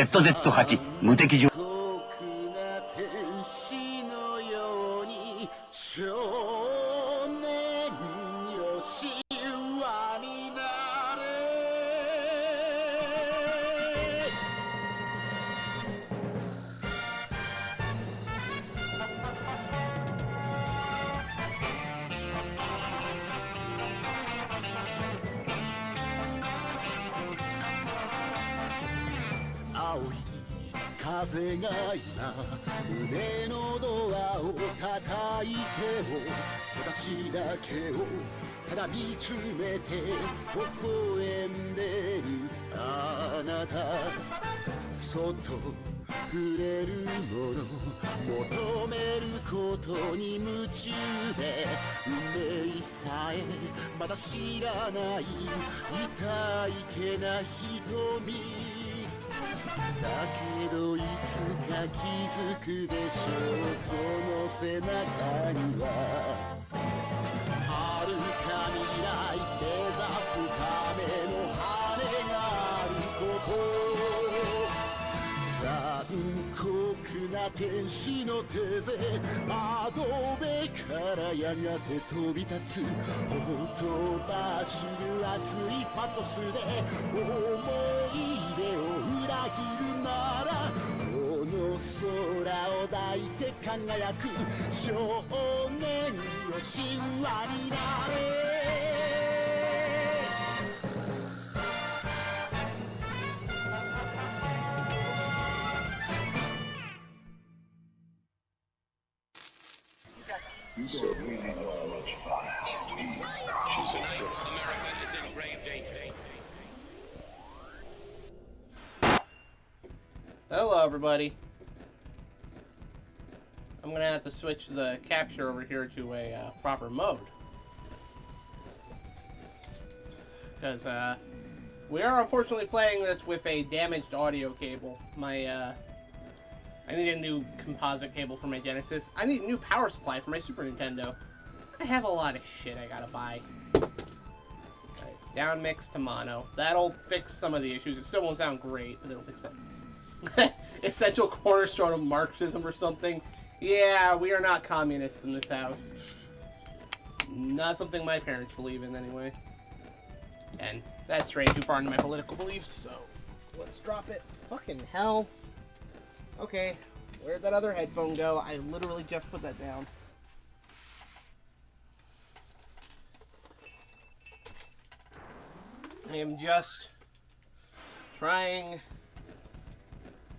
ZZ8 無敵状風が今胸のドアを叩いても私だけをただ見つめて微笑んでるあなたそっと触れるもの求めることに夢中で運命さえまだ知らない痛いけな瞳だけどいつか気づくでしょうその背中には遥か未来目指すための羽があること残酷な天使の手で窓辺からやがて飛び立つほとばしる熱いパトスで思い出を裏切るならこの空を抱いて輝く少年の神話になれYou said we didn't know how much fun. She said, sure. America is in grave danger. Hello, everybody. I'm gonna have to switch the capture over here to a proper mode. Because, we are unfortunately playing this with a damaged audio cable. I need a new composite cable for my Genesis. I need a new power supply for my Super Nintendo. I have a lot of shit I gotta buy. Okay, down mix to mono. That'll fix some of the issues. It still won't sound great, but it'll fix that. Essential cornerstone of Marxism or something. Yeah, we are not communists in this house. Not something my parents believe in, anyway. And that's straying too far into my political beliefs, so let's drop it. Fucking hell. Okay, where'd that other headphone go? I literally just put that down. I am just trying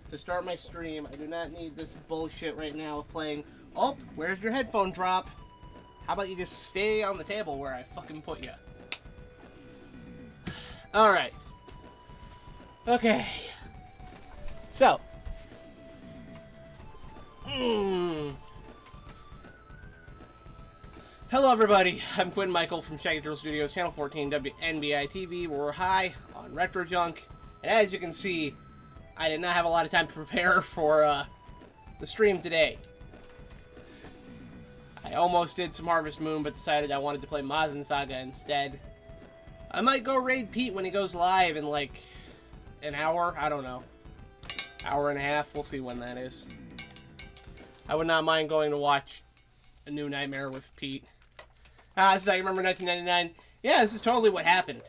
to start my stream. I do not need this bullshit right now of playing. Oh, where's your headphone drop? How about you just stay on the table where I fucking put you? Alright. Okay. So. Hello everybody, I'm Quinn Michael from Sega Genesis Studios, Channel 14, WNBI TV, where we're high on Retro Junk. And as you can see, I did not have a lot of time to prepare for the stream today. I almost did some Harvest Moon, but decided I wanted to play MazinSaga instead. I might go raid Pete when he goes live in like an hour, I don't know. Hour and a half, we'll see when that is. I would not mind going to watch A New Nightmare with Pete. This is, I remember 1999. Yeah, this is totally what happened.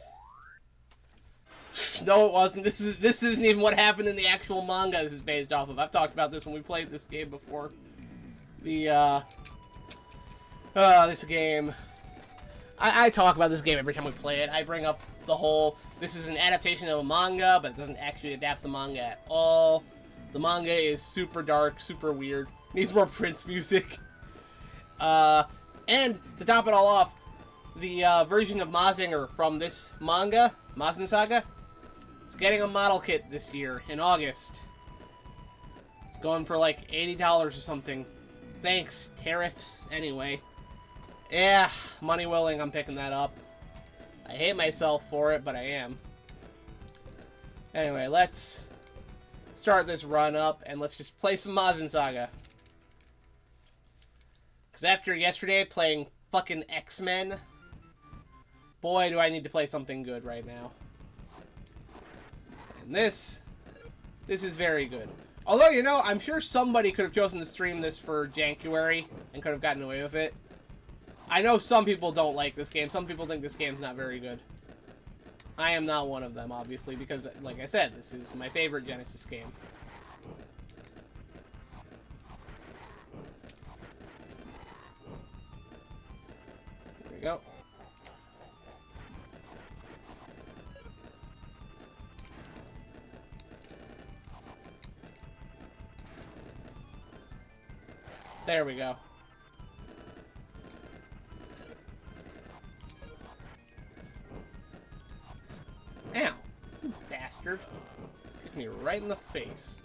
No, it wasn't. This isn't even what happened in the actual manga this is based off of. I've talked about this when we played this game before. This game. I talk about this game every time we play it. I bring up the whole, this is an adaptation of a manga, but it doesn't actually adapt the manga at all. The manga is super dark, super weird. Needs more Prince music. And to top it all off, the version of Mazinger from this manga, MazinSaga, is getting a model kit this year in August. It's going for like $80 or something. Thanks, tariffs, anyway. Yeah, money willing, I'm picking that up. I hate myself for it, but I am. Anyway, let's start this run up, and let's just play some MazinSaga. Because after yesterday playing fucking X-Men, boy, do I need to play something good right now. And this This is very good. Although, you know, I'm sure somebody could have chosen to stream this for Jankuary and could have gotten away with it. I know some people don't like this game. Some people think this game's not very good. I am not one of them, obviously, because, like I said, this is my favorite Genesis game. There we go. There we go. Ow! You bastard. Kicked me right in the face.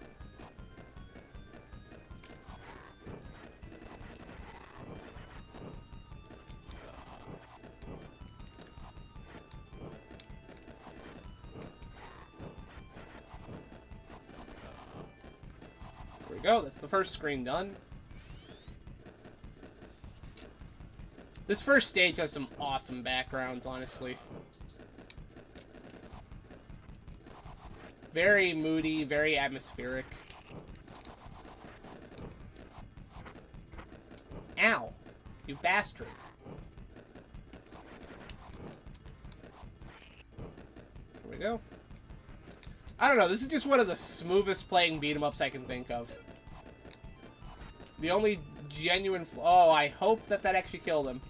There we go. That's the first screen done. This first stage has some awesome backgrounds, honestly. Very moody, very atmospheric. Ow! You bastard. Here we go. I don't know, this is just one of the smoothest playing beat-em-ups I can think of. The only genuine oh, I hope that actually killed him.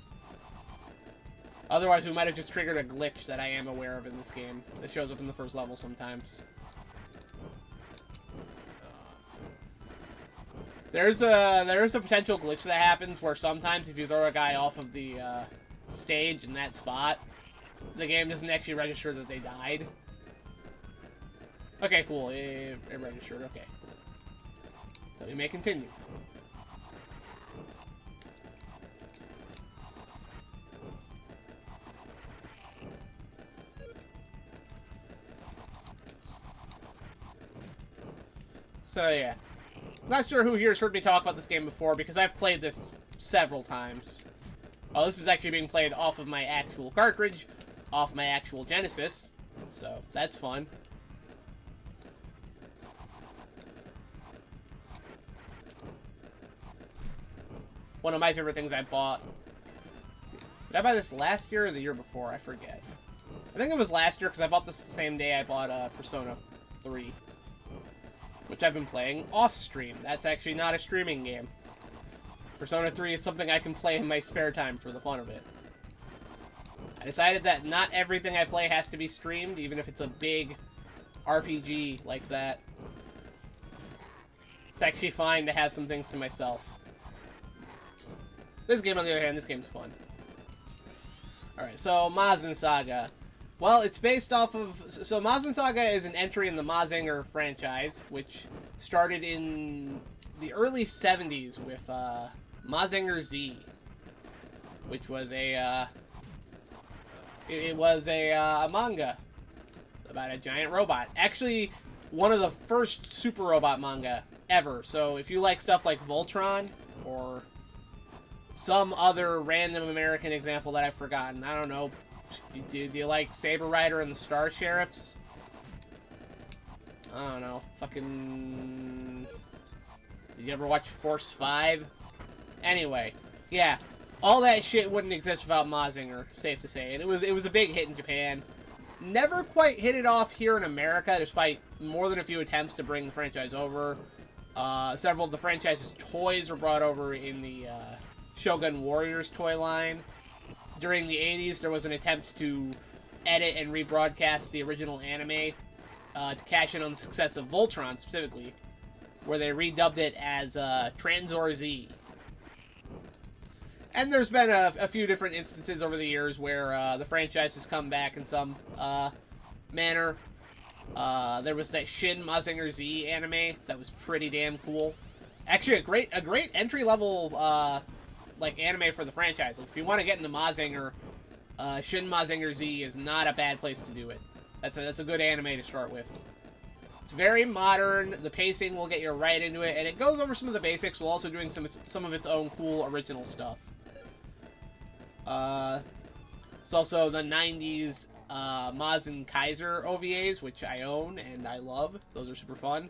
Otherwise, we might have just triggered a glitch that I am aware of in this game that shows up in the first level sometimes. There's a potential glitch that happens where sometimes if you throw a guy off of the stage in that spot, the game doesn't actually register that they died. Okay, cool. It registered. Okay. So we may continue. So yeah, not sure who here has heard me talk about this game before because I've played this several times. Oh, this is actually being played off of my actual cartridge, off my actual Genesis, so that's fun. One of my favorite things I bought. Did I buy this last year or the year before? I forget. I think it was last year because I bought this the same day I bought Persona 3. Which I've been playing off-stream. That's actually not a streaming game. Persona 3 is something I can play in my spare time for the fun of it. I decided that not everything I play has to be streamed, even if it's a big RPG like that. It's actually fine to have some things to myself. This game, on the other hand, this game's fun. Alright, so MazinSaga. Well, it's based off of... So MazinSaga is an entry in the Mazinger franchise, which started in the early 70s with Mazinger Z, which was a... It was a manga about a giant robot. Actually, one of the first super robot manga ever. So if you like stuff like Voltron, or some other random American example that I've forgotten, I don't know... Do you like Saber Rider and the Star Sheriffs? I don't know. Fucking... Did you ever watch Force 5? Anyway, yeah. All that shit wouldn't exist without Mazinger, safe to say. And it was a big hit in Japan. Never quite hit it off here in America, despite more than a few attempts to bring the franchise over. Several of the franchise's toys were brought over in the Shogun Warriors toy line. During the 80s, there was an attempt to edit and rebroadcast the original anime to cash in on the success of Voltron, specifically, where they redubbed it as Transor Z. And there's been a few different instances over the years where the franchise has come back in some manner. There was that Shin Mazinger Z anime that was pretty damn cool. Actually, a great entry-level like anime for the franchise. Like, if you want to get into Mazinger, Shin Mazinger Z is not a bad place to do it. That's a good anime to start with. It's very modern. The pacing will get you right into it, and it goes over some of the basics while also doing some of its own cool original stuff. It's also the 90s Maz and Kaiser OVAs, which I own and I love. Those are super fun.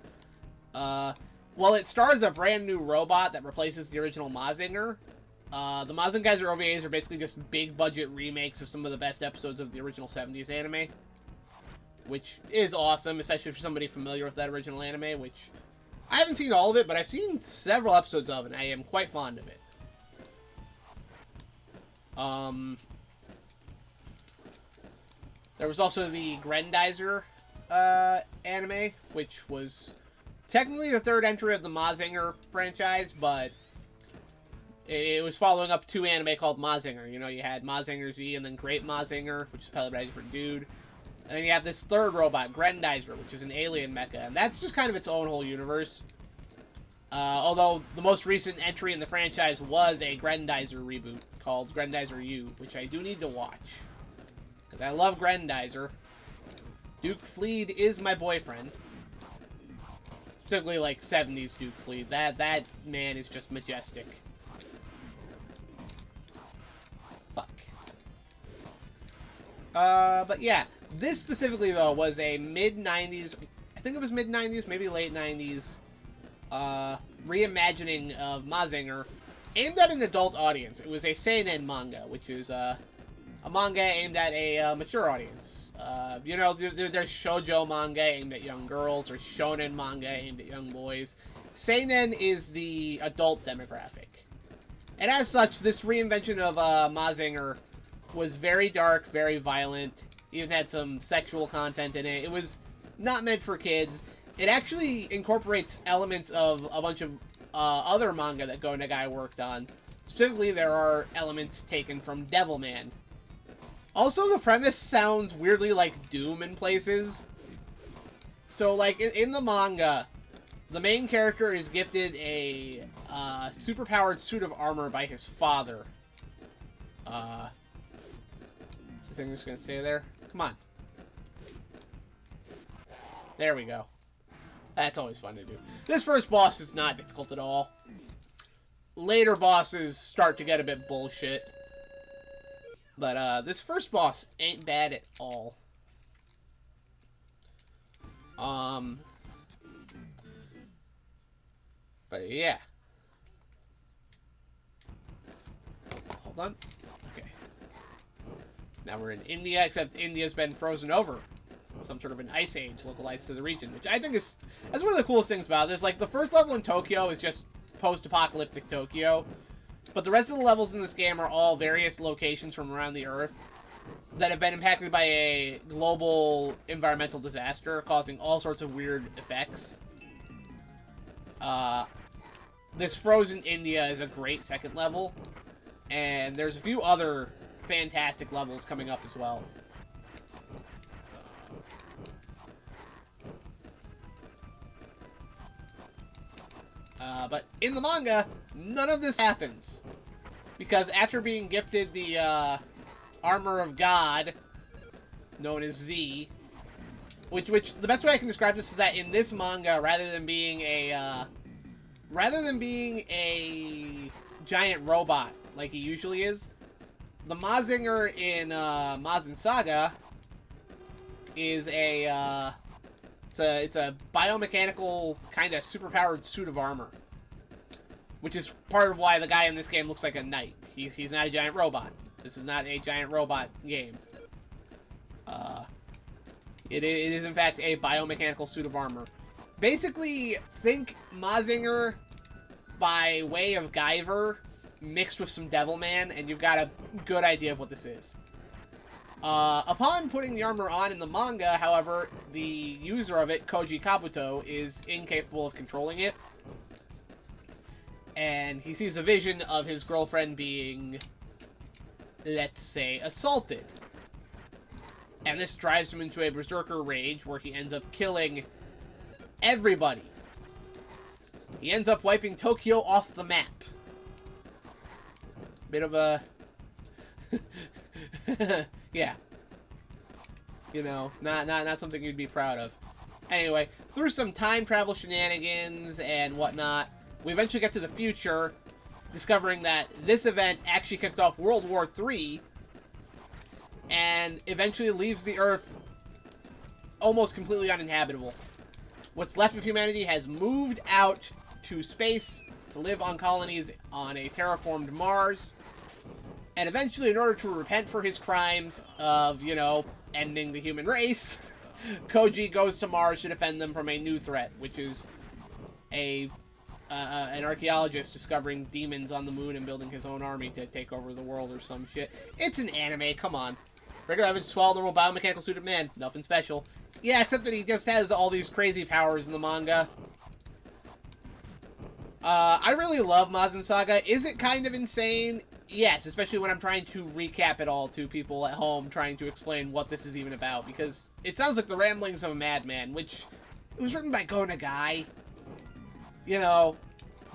Well, it stars a brand new robot that replaces the original Mazinger. The Maz and Kaiser OVAs are basically just big budget remakes of some of the best episodes of the original 70s anime, which is awesome, especially for somebody familiar with that original anime, which I haven't seen all of it, but I've seen several episodes of it, and I am quite fond of it. There was also the Grendizer anime, which was technically the third entry of the Mazinger franchise, but it was following up 2 anime called Mazinger. You know, you had Mazinger Z and then Great Mazinger, which is played by a different dude. And then you have this third robot, Grendizer, which is an alien mecha, and that's just kind of its own whole universe. Although the most recent entry in the franchise was a Grendizer reboot called Grendizer U, which I do need to watch. Because I love Grendizer. Duke Fleed is my boyfriend. Specifically, like, 70s Duke Fleed. That man is just majestic. Fuck. But yeah. This specifically, though, was a mid-90s... I think it was mid-90s, maybe late 90s... reimagining of Mazinger, aimed at an adult audience. It was a seinen manga, which is a manga aimed at a mature audience. You know, there's shoujo manga aimed at young girls, or shonen manga aimed at young boys. Seinen is the adult demographic. And as such, this reinvention of Mazinger was very dark, very violent, even had some sexual content in it. It was not meant for kids. It actually incorporates elements of a bunch of other manga that Go Nagai worked on. Specifically, there are elements taken from Devilman. Also, the premise sounds weirdly like Doom in places. So, like, in the manga, the main character is gifted a superpowered suit of armor by his father. Is the thing just gonna stay there? Come on. There we go. That's always fun to do. This first boss is not difficult at all. Later bosses start to get a bit bullshit. But this first boss ain't bad at all. But yeah. Hold on. Okay. Now we're in India, except India's been frozen over. Some sort of an ice age localized to the region, which I think that's one of the coolest things about this. Like, the first level in Tokyo is just post-apocalyptic Tokyo, but the rest of the levels in this game are all various locations from around the Earth that have been impacted by a global environmental disaster, causing all sorts of weird effects. This frozen India is a great second level, and there's a few other fantastic levels coming up as well. But in the manga, none of this happens. Because after being gifted the Armor of God, known as Z, which the best way I can describe this is that in this manga, rather than being a giant robot like he usually is, the Mazinger in MazinSaga is it's a biomechanical kind of superpowered suit of armor, which is part of why the guy in this game looks like a knight. He's not a giant robot. This is not a giant robot game. It is in fact a biomechanical suit of armor. Basically, think Mazinger by way of Guyver mixed with some Devilman, and you've got a good idea of what this is. Upon putting the armor on in the manga, however, the user of it, Koji Kabuto, is incapable of controlling it. And he sees a vision of his girlfriend being, let's say, assaulted. And this drives him into a berserker rage where he ends up killing everybody. He ends up wiping Tokyo off the map. Bit of a... yeah. You know, not something you'd be proud of. Anyway, through some time travel shenanigans and whatnot, we eventually get to the future, discovering that this event actually kicked off World War III, and eventually leaves the Earth almost completely uninhabitable. What's left of humanity has moved out to space to live on colonies on a terraformed Mars. And eventually, in order to repent for his crimes of, you know, ending the human race, Koji goes to Mars to defend them from a new threat, which is an archaeologist discovering demons on the moon and building his own army to take over the world or some shit. It's an anime, come on. Regular average swell, normal biomechanical suited man, nothing special. Yeah, except that he just has all these crazy powers in the manga. I really love MazinSaga. Is it kind of insane? Yes, especially when I'm trying to recap it all to people at home, trying to explain what this is even about, because it sounds like the ramblings of a madman, which it was written by Go Nagai. You know,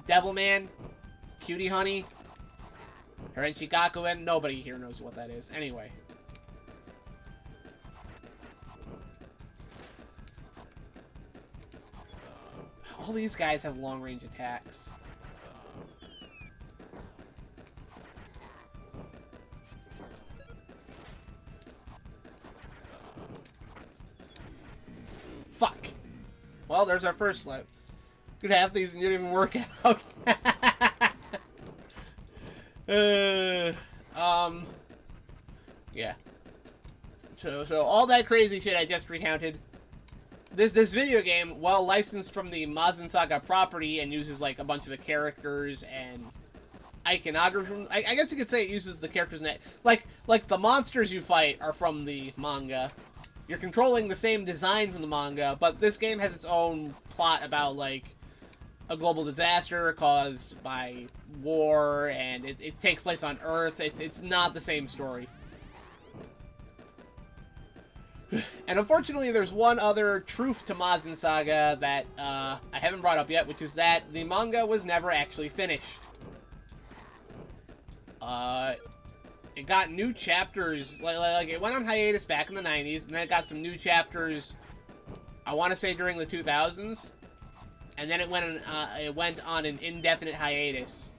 Devilman, Cutie Honey, Harenchi Gakuen. Nobody here knows what that is. Anyway. All these guys have long-range attacks. Fuck. Well, there's our first slip. Could have these and you didn't even work out. Yeah. So all that crazy shit I just recounted. This video game, while licensed from the MazinSaga property and uses like a bunch of the characters and iconography, I guess you could say it uses the characters in that, like the monsters you fight are from the manga. You're controlling the same design from the manga, but this game has its own plot about like a global disaster caused by war, and it takes place on Earth. It's not the same story. And unfortunately, there's one other truth to MazinSaga that I haven't brought up yet, which is that the manga was never actually finished. It got new chapters, like it went on hiatus back in the 90s, and then it got some new chapters, I want to say during the 2000s, and then it went on an indefinite hiatus.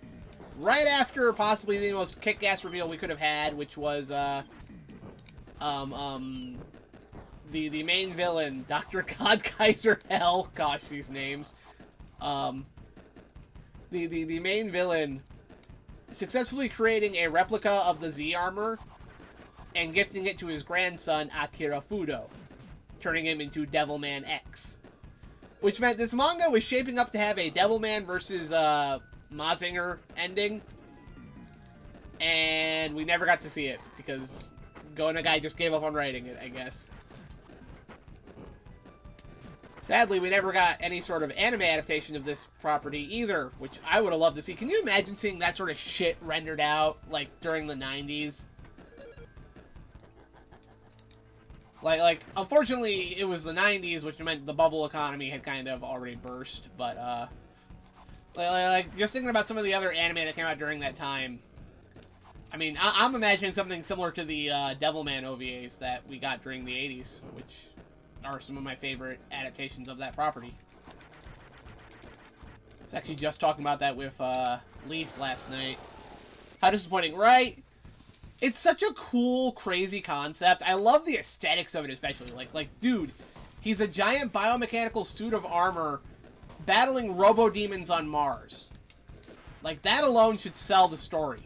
Right after possibly the most kick-ass reveal we could have had, which was, the main villain, Dr. Godkaiser Hell. Gosh, these names. The main villain successfully creating a replica of the Z armor and gifting it to his grandson, Akira Fudo, turning him into Devilman X. Which meant this manga was shaping up to have a Devilman versus Mazinger ending. And we never got to see it because Go Nagai just gave up on writing it, I guess. Sadly, we never got any sort of anime adaptation of this property either, which I would have loved to see. Can you imagine seeing that sort of shit rendered out, like, during the 90s? Like, unfortunately, it was the 90s, which meant the bubble economy had kind of already burst, but, like, just thinking about some of the other anime that came out during that time, I mean, I'm imagining something similar to the Devilman OVAs that we got during the 80s, which are some of my favorite adaptations of that property. I was actually just talking about that with Lise last night. How disappointing, right? It's such a cool, crazy concept. I love the aesthetics of it especially. Like, dude, he's a giant biomechanical suit of armor battling robo-demons on Mars. Like, that alone should sell the story.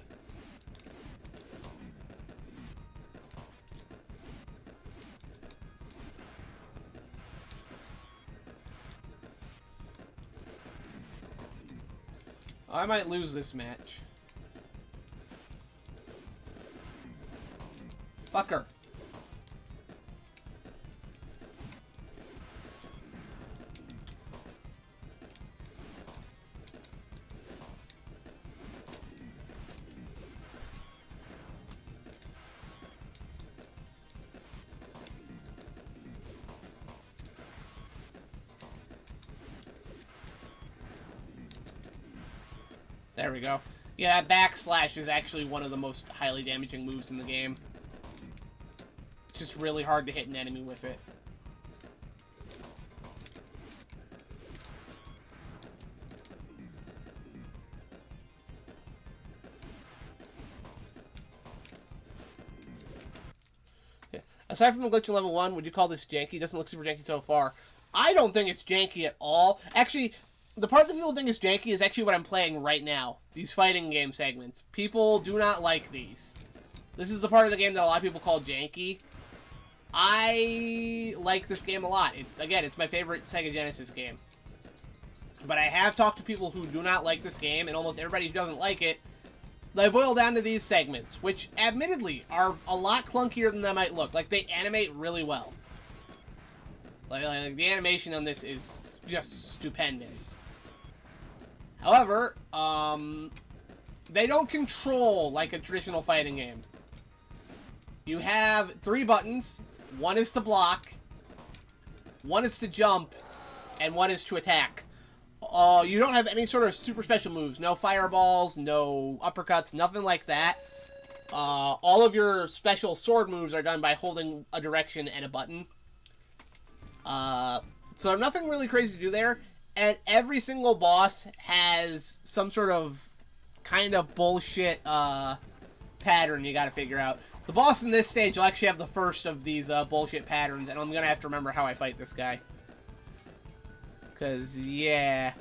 I might lose this match. Fucker. There we go. Yeah, backslash is actually one of the most highly damaging moves in the game. It's just really hard to hit an enemy with it. Aside from the glitch in level 1, would you call this janky? Doesn't look super janky so far. I don't think it's janky at all. Actually, the part that people think is janky is actually what I'm playing right now. These fighting game segments. People do not like these. This is the part of the game that a lot of people call janky. I like this game a lot. It's my favorite Sega Genesis game. But I have talked to people who do not like this game, and almost everybody who doesn't like it, they boil down to these segments, which admittedly are a lot clunkier than they might look. Like, they animate really well. Like the animation on this is just stupendous. However, they don't control like a traditional fighting game. You have 3 buttons. 1 is to block, 1 is to jump, and 1 is to attack. You don't have any sort of super special moves. No fireballs, no uppercuts, nothing like that. All of your special sword moves are done by holding a direction and a button. So nothing really crazy to do there. And every single boss has some sort of kind of bullshit pattern you gotta figure out. The boss in this stage will actually have the first of these bullshit patterns, and I'm gonna have to remember how I fight this guy. Because, yeah.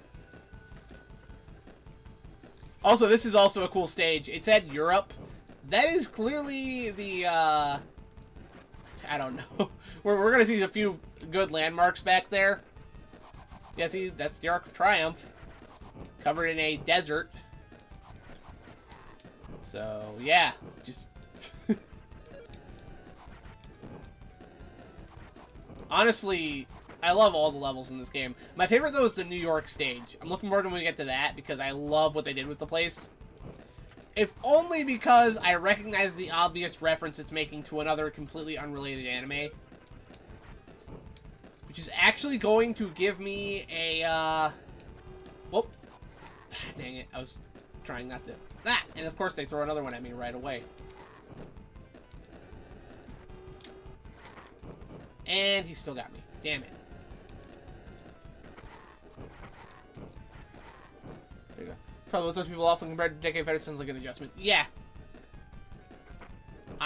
Also, this is also a cool stage. It said Europe. That is clearly the, I don't know. We're gonna see a few good landmarks back there. Yeah, see, that's the Arc of Triumph. Covered in a desert. So, yeah. Just... Honestly, I love all the levels in this game. My favorite, though, is the New York stage. I'm looking forward to when we get to that, because I love what they did with the place. If only because I recognize the obvious reference it's making to another completely unrelated anime. Which is actually going to give me a, whoop. Dang it, I was trying not to... Ah! And of course they throw another one at me right away. And he still got me. Damn it. There you go. Probably what those people often compared to Decade Fighter sounds like an adjustment. Yeah.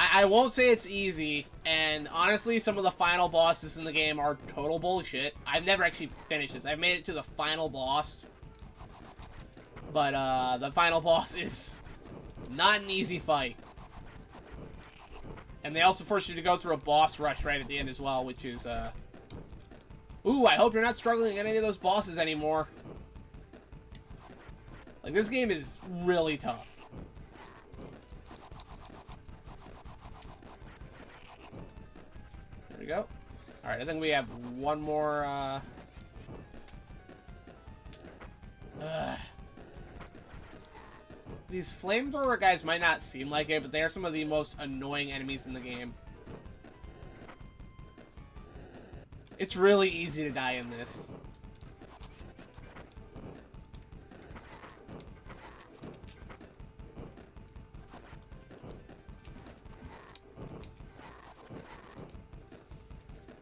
I won't say it's easy, and honestly, some of the final bosses in the game are total bullshit. I've never actually finished this. I've made it to the final boss. But, the final boss is not an easy fight. And they also force you to go through a boss rush right at the end as well, which is, Ooh, I hope you're not struggling at any of those bosses anymore. Like, this game is really tough. There we go. Alright, I think we have one more, These flamethrower guys might not seem like it, but they are some of the most annoying enemies in the game. It's really easy to die in this.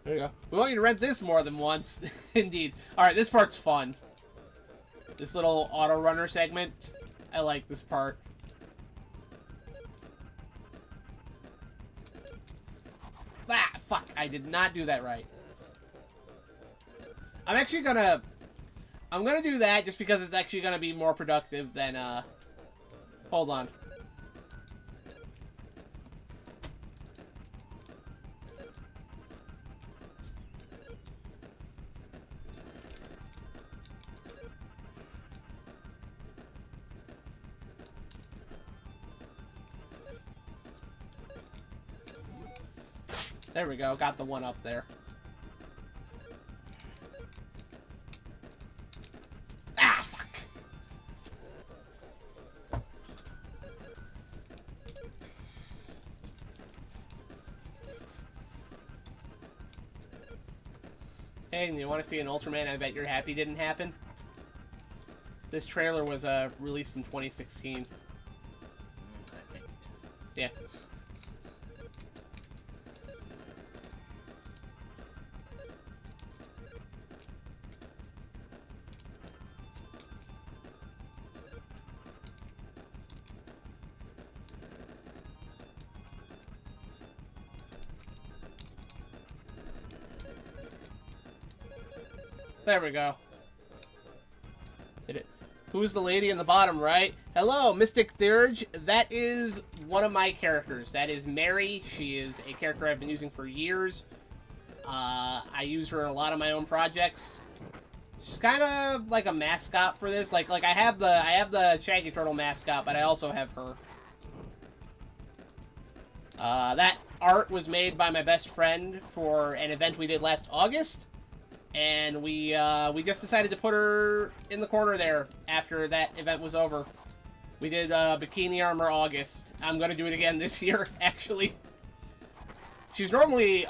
There you go. We want you to rent this more than once. Indeed. Alright, this part's fun. This little auto runner segment. I like this part. Ah, fuck. I did not do that right. I'm actually gonna... I'm gonna do that just because it's actually gonna be more productive than, Hold on. There we go, got the one up there. Ah, fuck! Hey, you want to see an Ultraman I bet you're happy didn't happen? This trailer was released in 2016. Yeah. There we go. Did it? Who's the lady in the bottom right? Hello, Mystic Thurge. That is one of my characters. That is Mary. She is a character I've been using for years. I use her in a lot of my own projects. She's kind of like a mascot for this. Like I have the Shaggy Turtle mascot, but I also have her. That art was made by my best friend for an event we did last August, and we just decided to put her in the corner there after that event was over. We did Bikini Armor August. I'm gonna do it again this year, actually. She's normally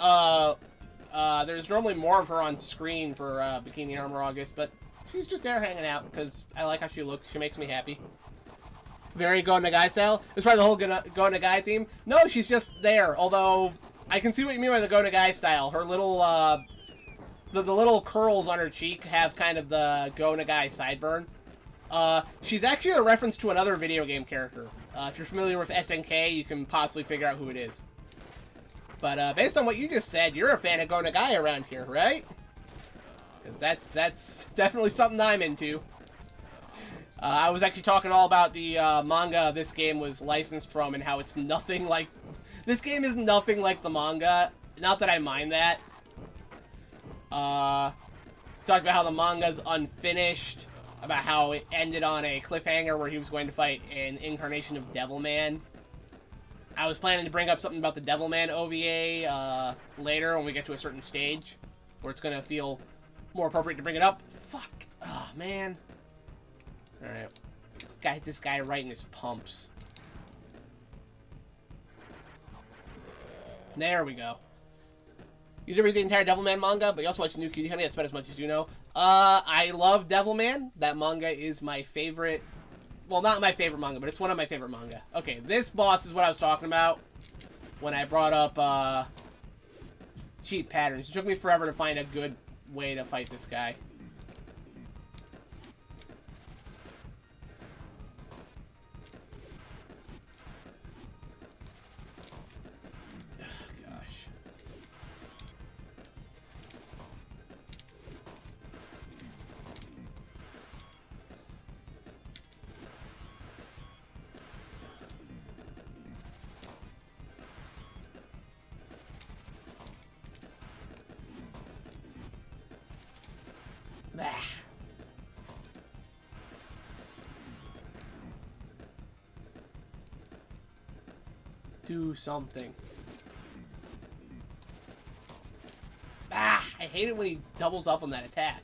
there's normally more of her on screen for Bikini Armor August, but she's just there hanging out because I like how she looks. She makes me happy. Very Go Nagai style. It's probably the whole Go Nagai theme. No, she's just there. Although I can see what you mean by the Go Nagai style. Her little the little curls on her cheek have kind of the Go Nagai sideburn. She's actually a reference to another video game character. If you're familiar with SNK, you can possibly figure out who it is. But based on what you just said, you're a fan of Go Nagai around here, right? Because that's definitely something I'm into. I was actually talking all about the manga this game was licensed from and how it's nothing like... This game is nothing like the manga. Not that I mind that. Talked about how the manga's unfinished. About how it ended on a cliffhanger where he was going to fight an incarnation of Devilman. I was planning to bring up something about the Devilman OVA later when we get to a certain stage. Where it's going to feel more appropriate to bring it up. Fuck. Oh, man. Alright. Got this guy right in his pumps. There we go. You did read the entire Devilman manga, but you also watched New Cutie Honey. That's about as much as you know. I love Devilman. That manga is my favorite. Well, not my favorite manga, but it's one of my favorite manga. Okay, this boss is what I was talking about when I brought up cheat patterns. It took me forever to find a good way to fight this guy. Do something. I hate it when he doubles up on that attack.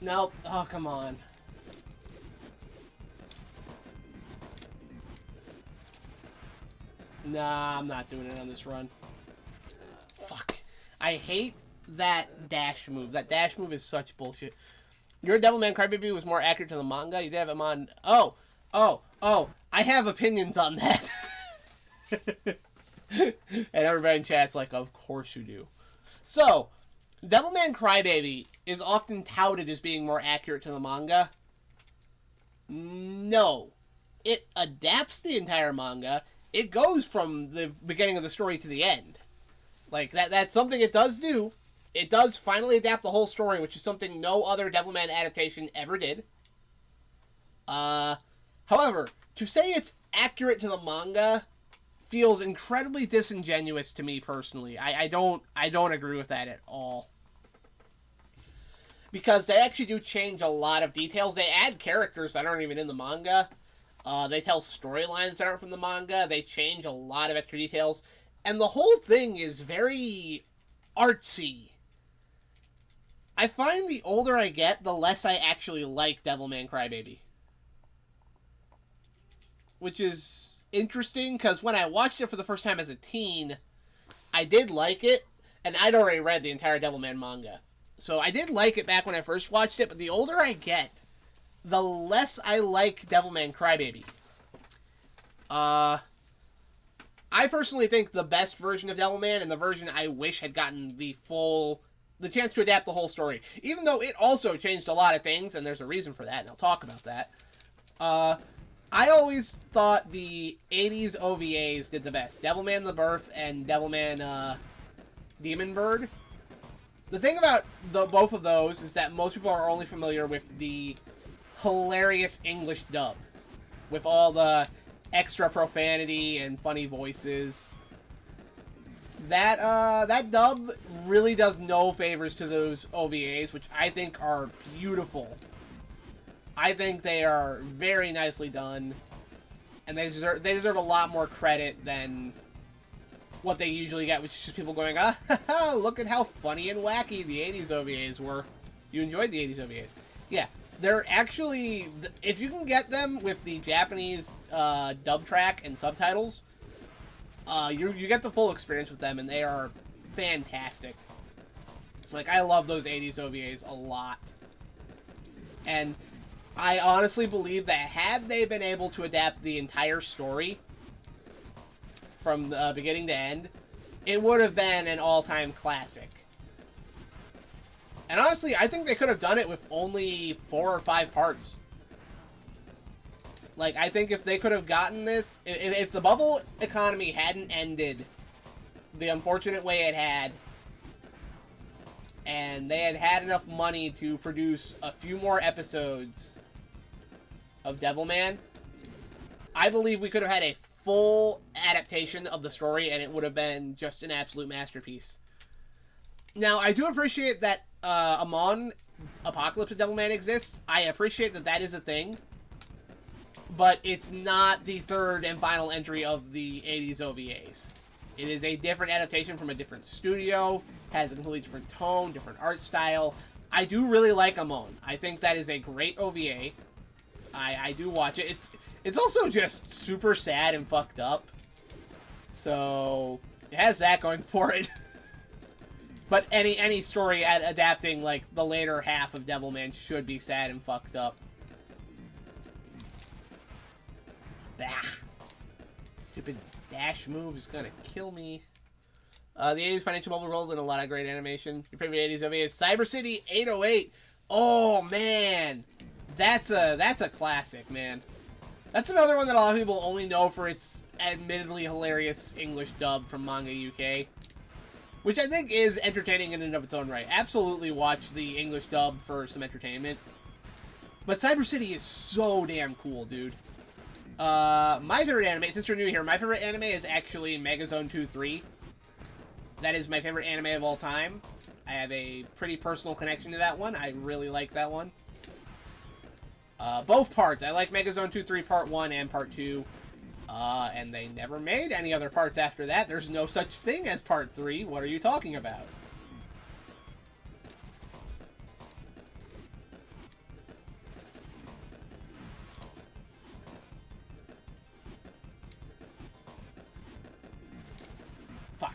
Nope. Oh, come on. Nah, I'm not doing it on this run. Fuck. I hate that dash move. That dash move is such bullshit. Your Devilman Crybaby was more accurate to the manga. You did have him on... Oh. I have opinions on that. And everybody in chat's like, of course you do. So, Devilman Crybaby is often touted as being more accurate to the manga. No. It adapts the entire manga. It goes from the beginning of the story to the end. Like, that's something it does do. It does finally adapt the whole story, which is something no other Devilman adaptation ever did. However, to say it's accurate to the manga feels incredibly disingenuous to me personally. I don't agree with that at all. Because they actually do change a lot of details. They add characters that aren't even in the manga. They tell storylines that aren't from the manga. They change a lot of extra details. And the whole thing is very artsy. I find the older I get, the less I actually like Devilman Crybaby. Which is interesting, because when I watched it for the first time as a teen, I did like it, and I'd already read the entire Devilman manga. So I did like it back when I first watched it, but the older I get, the less I like Devilman Crybaby. I personally think the best version of Devilman, and the version I wish had gotten the chance to adapt the whole story, even though it also changed a lot of things, and there's a reason for that, and I'll talk about that. I always thought the 80s OVAs did the best. Devilman the Birth and Devilman Demon Bird. The thing about both of those is that most people are only familiar with the hilarious English dub, with all the extra profanity and funny voices. That dub really does no favors to those OVAs, which I think are beautiful. I think they are very nicely done, and they deserve a lot more credit than what they usually get, which is just people going, ah, look at how funny and wacky the 80s OVAs were. You enjoyed the 80s OVAs. Yeah, they're actually, if you can get them with the Japanese dub track and subtitles, you get the full experience with them, and they are fantastic. It's like, I love those 80s OVAs a lot. And I honestly believe that had they been able to adapt the entire story from beginning to end, it would have been an all-time classic. And honestly, I think they could have done it with only 4 or 5 parts. Like, I think if they could have gotten this, if the bubble economy hadn't ended the unfortunate way it had, and they had had enough money to produce a few more episodes of Devilman, I believe we could have had a full adaptation of the story, and it would have been just an absolute masterpiece. Now, I do appreciate that Amon Apocalypse of Devilman exists. I appreciate that that is a thing, but it's not the third and final entry of the 80s OVAs. It is a different adaptation from a different studio, has a completely different tone, different art style. I do really like Amon. I think that is a great OVA. I do watch it. It's also just super sad and fucked up. So, it has that going for it. But any story adapting, like, the later half of Devilman should be sad and fucked up. Bah. Stupid dash move is gonna kill me. The 80s financial bubble rolls in a lot of great animation. Your favorite 80s OVA is Cyber City 808. Oh, man. That's a classic, man. That's another one that a lot of people only know for its admittedly hilarious English dub from Manga UK, which I think is entertaining in and of its own right. Absolutely watch the English dub for some entertainment. But Cyber City is so damn cool, dude. My favorite anime, since you're new here, my favorite anime is actually Megazone 2-3. That is my favorite anime of all time. I have a pretty personal connection to that one. I really like that one. Both parts. I like Megazone 2-3 Part 1 and Part 2. And they never made any other parts after that. There's no such thing as Part 3. What are you talking about? Fuck.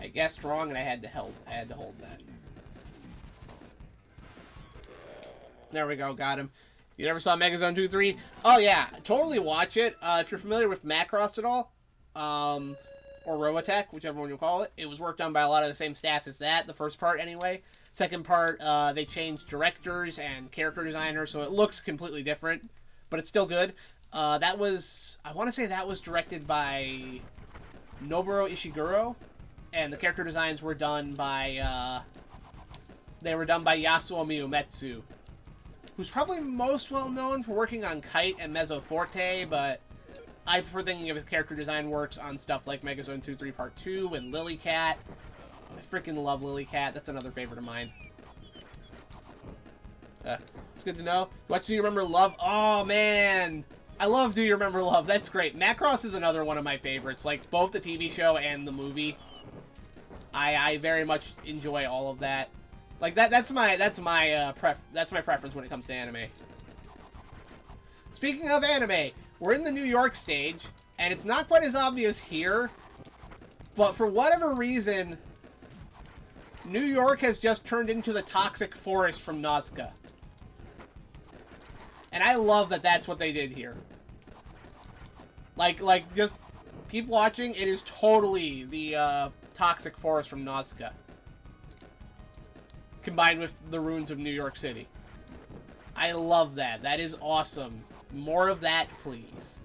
I guessed wrong and I had to hold that. There we go, got him. You never saw Megazone 2-3? Oh yeah, totally watch it. If you're familiar with Macross at all, or Robotech, whichever one you call it, it was worked on by a lot of the same staff as that, the first part anyway. Second part, they changed directors and character designers, so it looks completely different, but it's still good. That was, I want to say that was directed by Nobuo Ishiguro, and the character designs were done by, Yasuo Miyometsu, who's probably most well known for working on Kite and Mezzoforte, but I prefer thinking of his character design works on stuff like Megazone 2-3 Part 2 and Lilycat. I freaking love Lilycat. That's another favorite of mine. It's good to know. Watch Do You Remember Love? Oh, man! I love Do You Remember Love. That's great. Macross is another one of my favorites, like both the TV show and the movie. I very much enjoy all of that. Like that's my preference when it comes to anime. Speaking of anime, we're in the New York stage, and it's not quite as obvious here, but for whatever reason, New York has just turned into the toxic forest from Nausicaa. And I love that that's what they did here. Like just keep watching. It is totally the toxic forest from Nausicaa, combined with the ruins of New York City. I love that. That is awesome. More of that, please.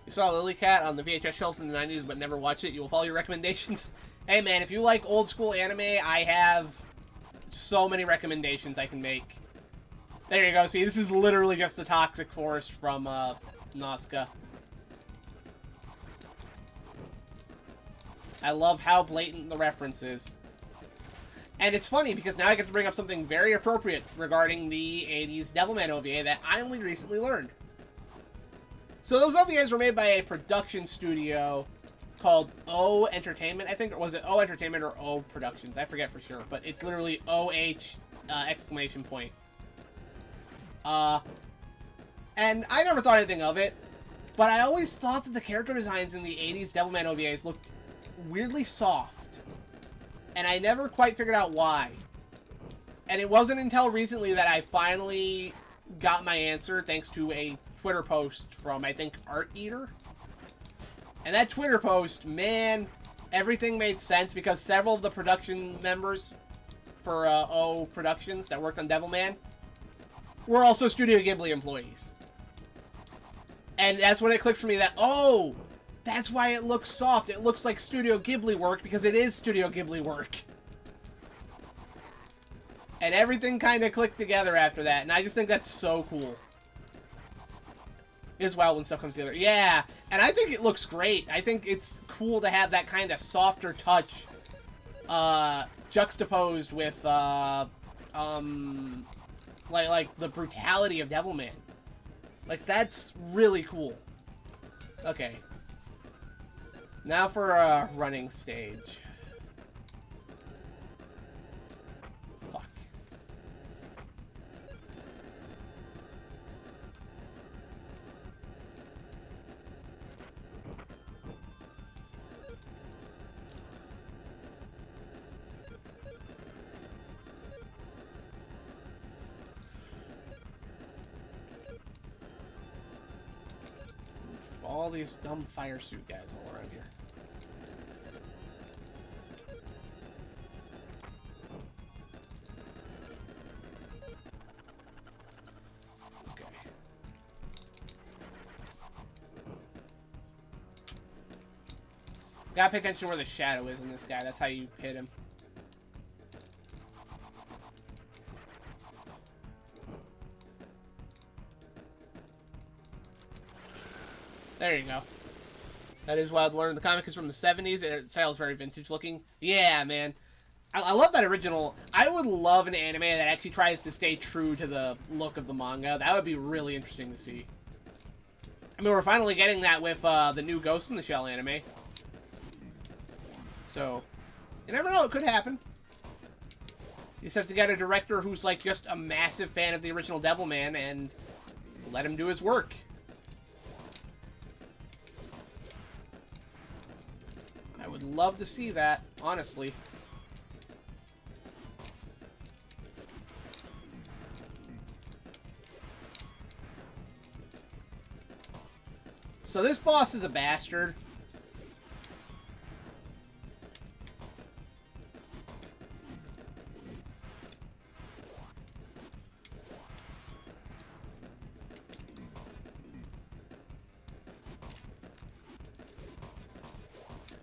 You saw Lily Cat on the VHS shelves in the 90s but never watched it. You will follow your recommendations. Hey man, if you like old school anime, I have so many recommendations I can make. There you go. See, this is literally just the Toxic Forest from Nazca. I love how blatant the reference is. And it's funny because now I get to bring up something very appropriate regarding the 80s Devilman OVA that I only recently learned. So those OVAs were made by a production studio called O Entertainment, I think. Or was it O Entertainment or O Productions? I forget for sure. But it's literally OH exclamation point. And I never thought anything of it. But I always thought that the character designs in the 80s Devilman OVAs looked weirdly soft. And I never quite figured out why. And it wasn't until recently that I finally got my answer thanks to a Twitter post from, I think, Art Eater. And that Twitter post, man, everything made sense because several of the production members for O Productions that worked on Devilman were also Studio Ghibli employees. And that's when it clicked for me that, oh, that's why it looks soft. It looks like Studio Ghibli work because it is Studio Ghibli work. And everything kind of clicked together after that, and I just think that's so cool. It is wild when stuff comes together. Yeah, and I think it looks great. I think it's cool to have that kind of softer touch juxtaposed with like the brutality of Devilman. Like, that's really cool. Okay. Now for a running stage. Fuck. All these dumb fire suit guys all around here. Okay. Gotta pay attention where the shadow is in this guy. That's how you hit him. There you go. That is wild to learn. The comic is from the 70s. Its style is very vintage looking. Yeah, man. I love that original. I would love an anime that actually tries to stay true to the look of the manga. That would be really interesting to see. I mean, we're finally getting that with the new Ghost in the Shell anime. So, you never know. It could happen. You just have to get a director who's like just a massive fan of the original Devilman and let him do his work. I would love to see that, honestly. So this boss is a bastard.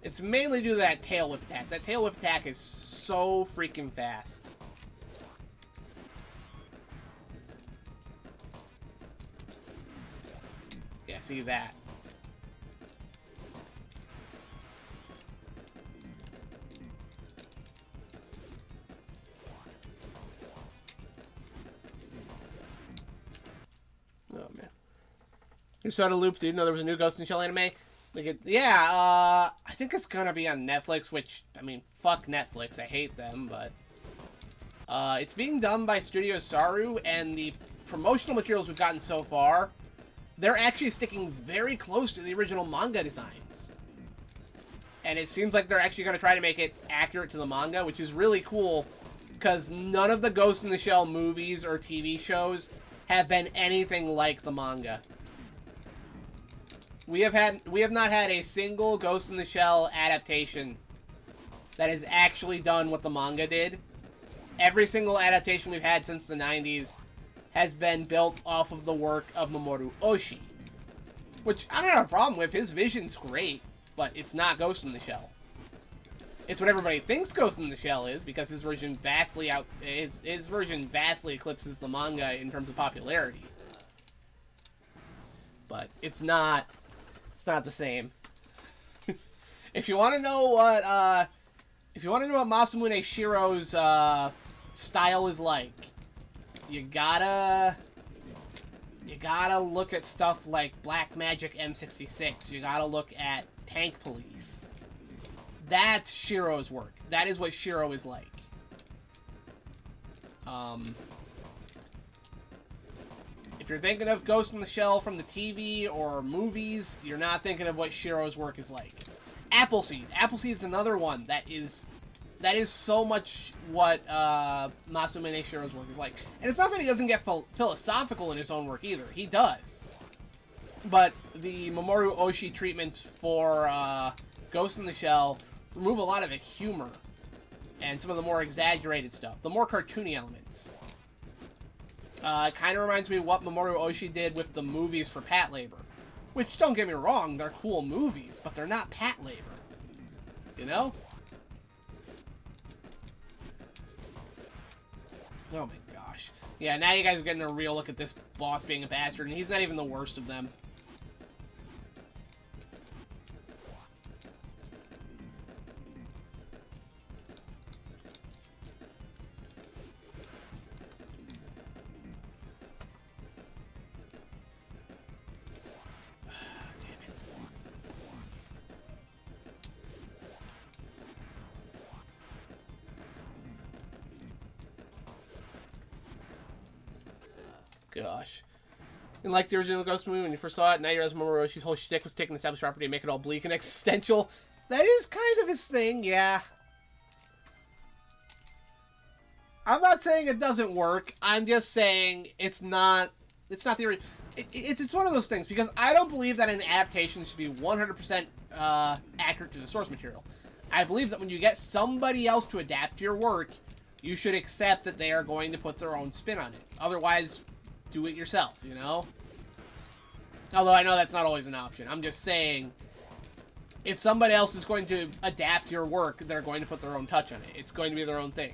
It's mainly due to that tail whip attack. That tail whip attack is so freaking fast. Yeah, see that. Oh, man. You saw the loop, dude? No, there was a new Ghost in the Shell anime? I think it's gonna be on Netflix, which, I mean, fuck Netflix, I hate them, but it's being done by Studio Saru, and the promotional materials we've gotten so far, they're actually sticking very close to the original manga designs. And it seems like they're actually gonna try to make it accurate to the manga, which is really cool, because none of the Ghost in the Shell movies or TV shows have been anything like the manga. We have not had a single Ghost in the Shell adaptation that has actually done what the manga did. Every single adaptation we've had since the 90s has been built off of the work of Mamoru Oshii. Which I don't have a problem with. His vision's great, but it's not Ghost in the Shell. It's what everybody thinks Ghost in the Shell is, because his version vastly eclipses the manga in terms of popularity. But it's not the same. If you want to know what Masamune Shiro's style is like, you gotta look at stuff like Black Magic M66. You gotta look at Tank Police. That's Shiro's work. That is what Shiro is like. If you're thinking of Ghost in the Shell from the TV or movies, you're not thinking of what Shiro's work is like. Appleseed. Appleseed's another one that is so much what Masamune Shiro's work is like. And it's not that he doesn't get philosophical in his own work either. He does. But the Mamoru Oshii treatments for Ghost in the Shell remove a lot of the humor and some of the more exaggerated stuff, the more cartoony elements. It kind of reminds me of what Mamoru Oshii did with the movies for Patlabor. Which, don't get me wrong, they're cool movies, but they're not Patlabor. You know? Oh my gosh. Yeah, now you guys are getting a real look at this boss being a bastard, and he's not even the worst of them. Gosh. And like the original Ghost movie, when you first saw it, now you realize Mamoru Oshii's whole shtick was taking established property and make it all bleak and existential. That is kind of his thing, yeah. I'm not saying it doesn't work. I'm just saying it's not the it's one of those things, because I don't believe that an adaptation should be 100% accurate to the source material. I believe that when you get somebody else to adapt your work, you should accept that they are going to put their own spin on it. Otherwise, do it yourself, you know? Although I know that's not always an option. I'm just saying, if somebody else is going to adapt your work, they're going to put their own touch on it. It's going to be their own thing.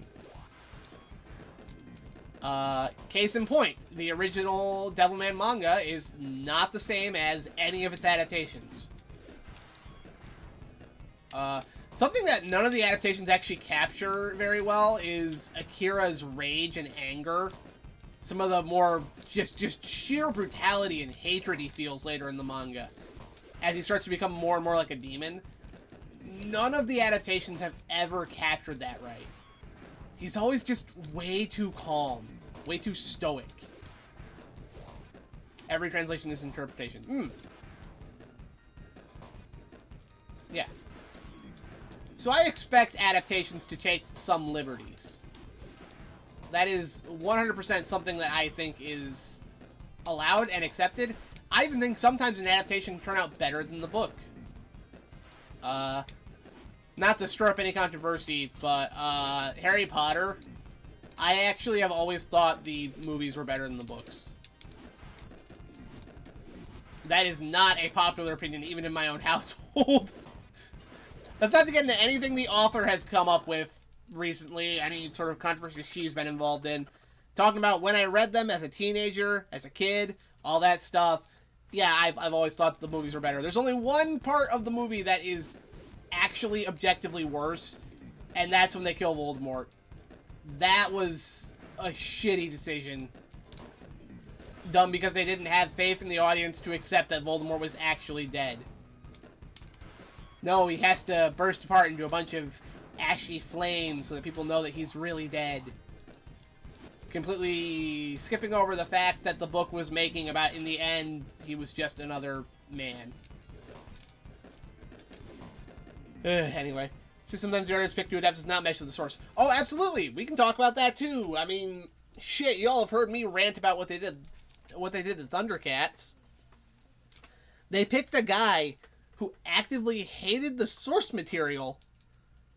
Case in point, the original Devilman manga is not the same as any of its adaptations. Something that none of the adaptations actually capture very well is Akira's rage and anger. Some of the more just sheer brutality and hatred he feels later in the manga, as he starts to become more and more like a demon. None of the adaptations have ever captured that right. He's always just way too calm, way too stoic. Every translation is interpretation. Yeah. So I expect adaptations to take some liberties. That is 100% something that I think is allowed and accepted. I even think sometimes an adaptation can turn out better than the book. Not to stir up any controversy, but Harry Potter, I actually have always thought the movies were better than the books. That is not a popular opinion, even in my own household. That's not to get into anything the author has come up with recently, any sort of controversy she's been involved in. Talking about when I read them as a teenager, as a kid, all that stuff. Yeah, I've always thought the movies were better. There's only one part of the movie that is actually objectively worse, and that's when they kill Voldemort. That was a shitty decision. Done because they didn't have faith in the audience to accept that Voldemort was actually dead. No, he has to burst apart into a bunch of ashy flames so that people know that he's really dead. Completely skipping over the fact that the book was making about, in the end, he was just another man. Anyway. So sometimes the artist picked to adapt does not mesh with the source. Oh, absolutely. We can talk about that too. I mean, shit, y'all have heard me rant about what they did to Thundercats. They picked a guy who actively hated the source material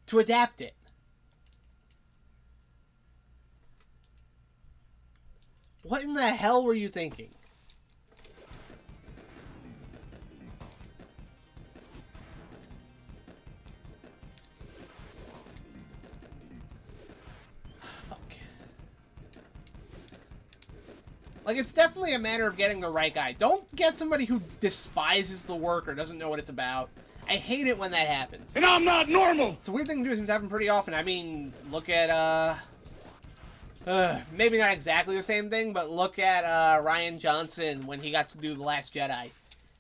to adapt it. What in the hell were you thinking? Fuck. Like, it's definitely a matter of getting the right guy. Don't get somebody who despises the work or doesn't know what it's about. I hate it when that happens. And I'm not normal! It's a weird thing to do. It seems to happen pretty often. I mean, look at, maybe not exactly the same thing, but look at, Rian Johnson when he got to do The Last Jedi.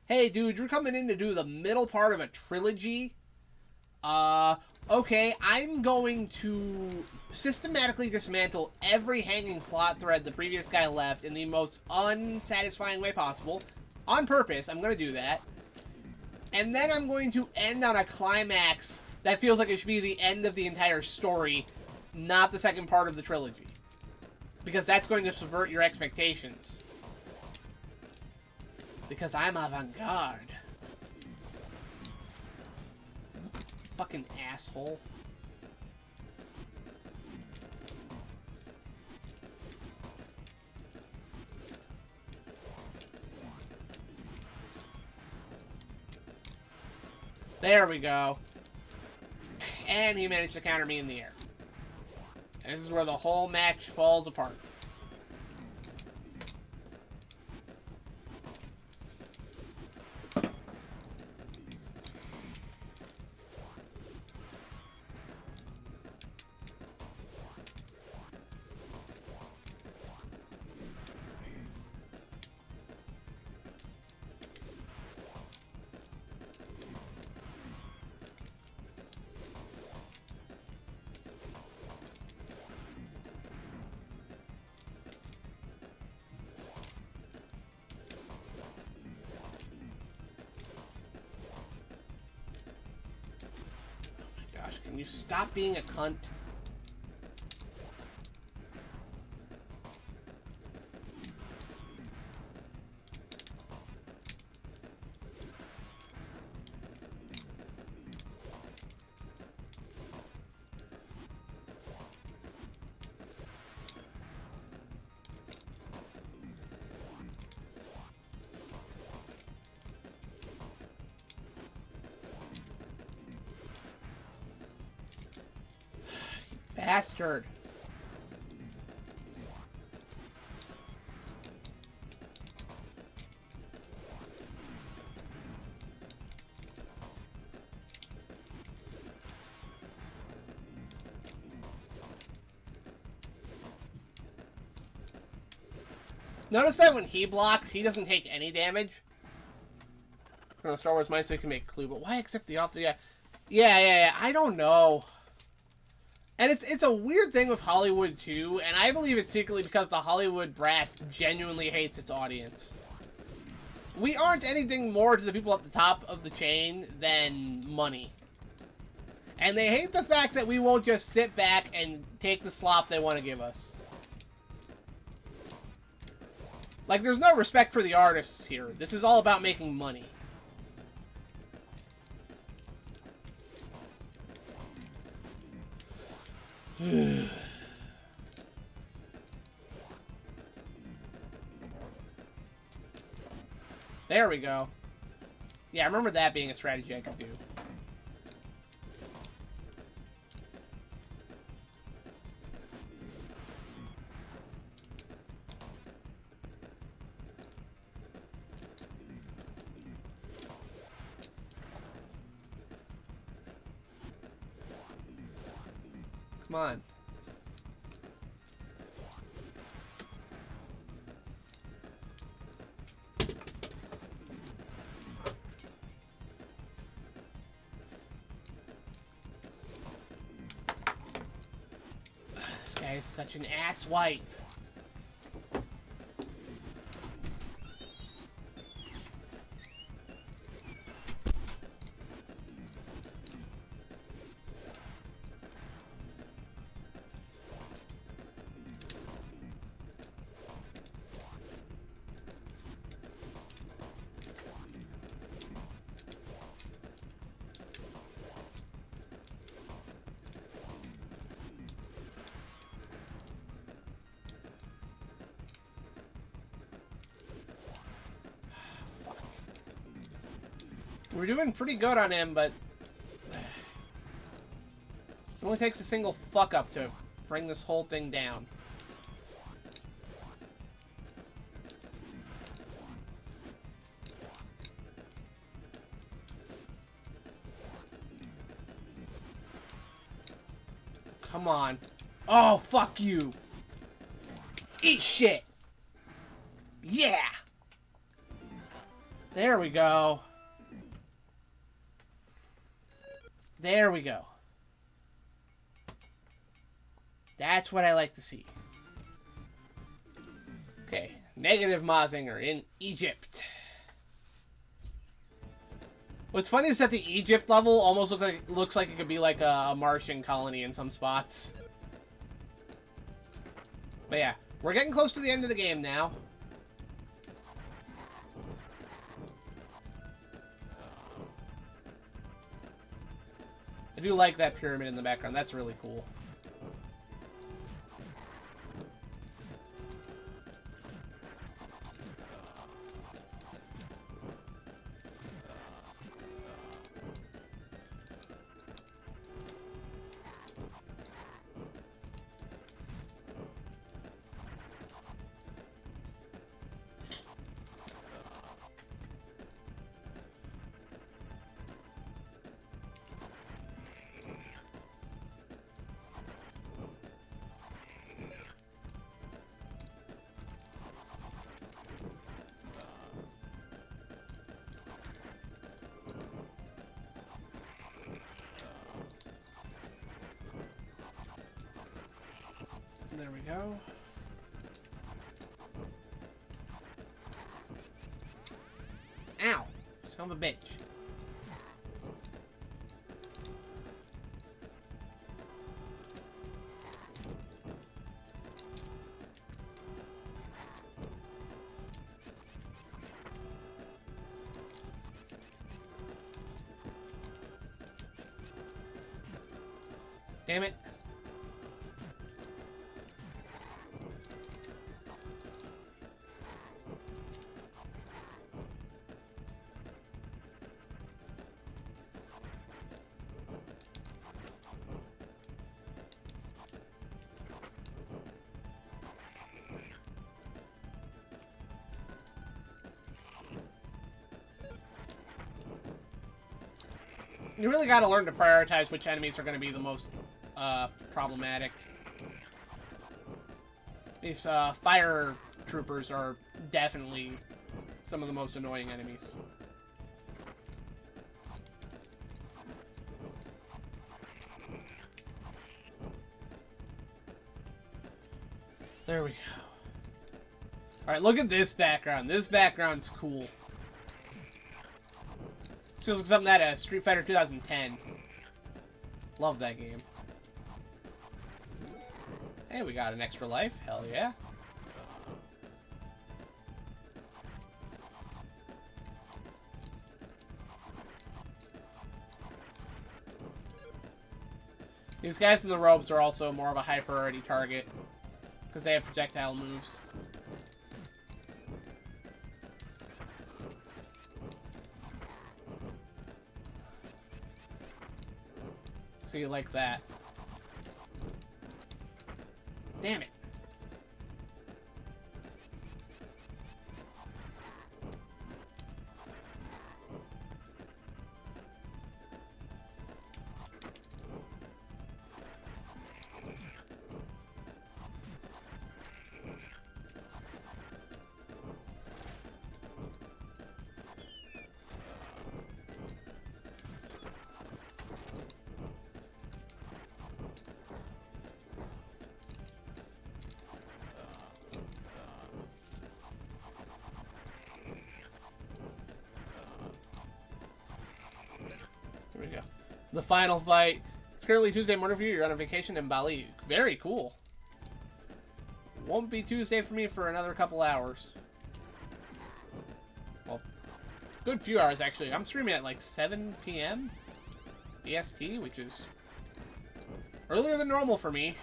Hey, dude, you're coming in to do the middle part of a trilogy? Okay, I'm going to systematically dismantle every hanging plot thread the previous guy left in the most unsatisfying way possible. On purpose, I'm going to do that. And then I'm going to end on a climax that feels like it should be the end of the entire story, not the second part of the trilogy. Because that's going to subvert your expectations. Because I'm avant-garde. Fucking asshole. There we go. And he managed to counter me in the air. And this is where the whole match falls apart. Can you stop being a cunt? Bastard. Notice that when he blocks, he doesn't take any damage. Star Wars Mindset so can make clue, but why accept the offer? Yeah. I don't know. And it's a weird thing with Hollywood, too, and I believe it's secretly because the Hollywood brass genuinely hates its audience. We aren't anything more to the people at the top of the chain than money. And they hate the fact that we won't just sit back and take the slop they want to give us. Like, there's no respect for the artists here. This is all about making money. There we go. Yeah, I remember that being a strategy I could do. Come on. This guy is such an asswipe. We're doing pretty good on him, but it only takes a single fuck up to bring this whole thing down. Come on. Oh, fuck you. Eat shit. Yeah. There we go. There we go. That's what I like to see. Okay. Negative Mazinger in Egypt. What's funny is that the Egypt level almost looks like it could be like a Martian colony in some spots. But yeah, we're getting close to the end of the game now. I do like that pyramid in the background. That's really cool. There we go. Ow! Son of a bitch. Damn it. You really got to learn to prioritize which enemies are going to be the most problematic. These fire troopers are definitely some of the most annoying enemies. There we go. Alright, look at this background. This background's cool. This feels like something out of Street Fighter 2010. Love that game. Hey, we got an extra life. Hell yeah. These guys in the robes are also more of a high priority target because they have projectile moves. So you like that. Damn it. Here we go. The final fight. It's currently Tuesday morning for you. You're on a vacation in Bali. Very cool. Won't be Tuesday for me for another couple hours. Well, good few hours actually. I'm streaming at like 7 p.m. EST, which is earlier than normal for me.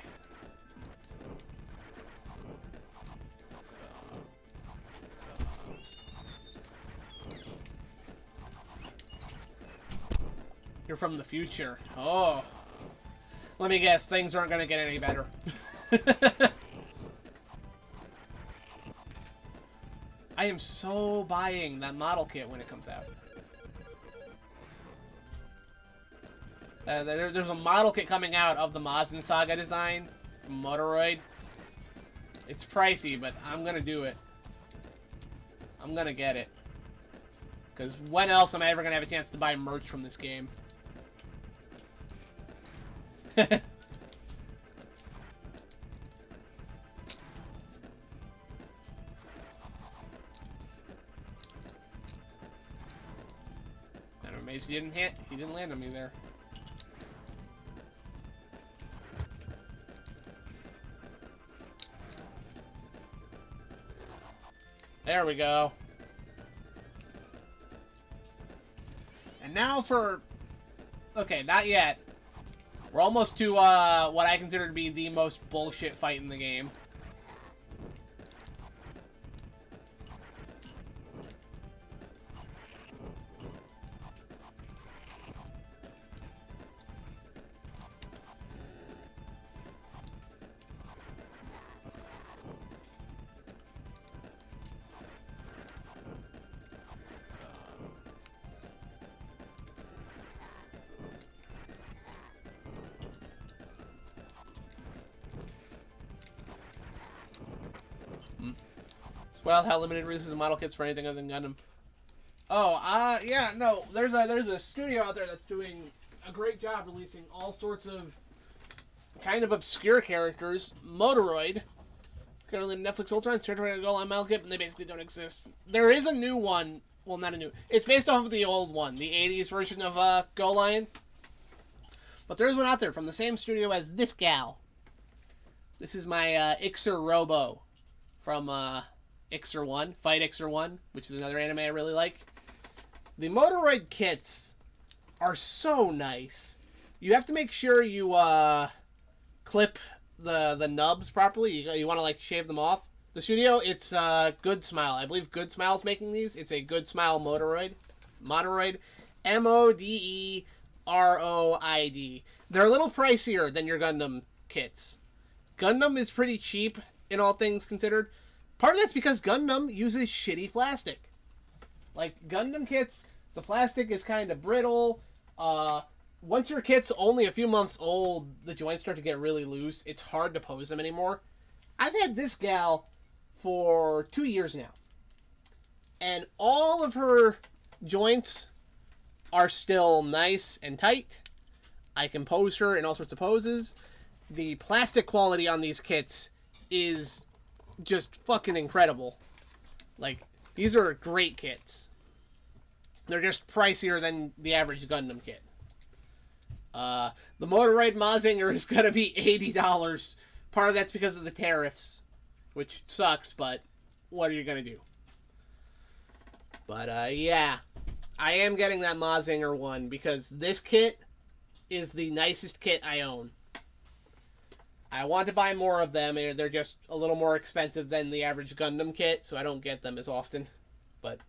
You're from the future. Oh. Let me guess, things aren't going to get any better. I am so buying that model kit when it comes out. There's a model kit coming out of the MazinSaga design from Motoroid. It's pricey, but I'm going to do it. I'm going to get it. Because when else am I ever going to have a chance to buy merch from this game? I'm amazed he didn't land on me there. There we go. And now for... Okay, not yet. We're almost to what I consider to be the most bullshit fight in the game. Well, how limited releases of model kits for anything other than Gundam. Oh, yeah, no, there's a studio out there that's doing a great job releasing all sorts of kind of obscure characters. Motoroid, currently Netflix Ultra, Territory Goal on model kit, and they basically don't exist. There is a new one. Well, not a new. It's based off of the old one, the 80s version of Go Lion. But there's one out there from the same studio as this gal. This is my Ixer Robo from Ixer 1, Fight Ixer 1, which is another anime I really like. The Motoroid kits are so nice. You have to make sure you clip the nubs properly. You want to like shave them off. The studio, it's Good Smile. I believe Good Smile's making these. It's a Good Smile Motoroid. Motoroid. Moderoid. They're a little pricier than your Gundam kits. Gundam is pretty cheap in all things considered. Part of that's because Gundam uses shitty plastic. Like, Gundam kits, the plastic is kind of brittle. Once your kit's only a few months old, the joints start to get really loose. It's hard to pose them anymore. I've had this gal for 2 years now. And all of her joints are still nice and tight. I can pose her in all sorts of poses. The plastic quality on these kits is just fucking incredible. Like, these are great kits. They're just pricier than the average Gundam kit. The Motoroid Mazinger is gonna be $80. Part of that's because of the tariffs, which sucks, but what are you gonna do? But, yeah. I am getting that Mazinger one because this kit is the nicest kit I own. I want to buy more of them. They're just a little more expensive than the average Gundam kit, so I don't get them as often. But,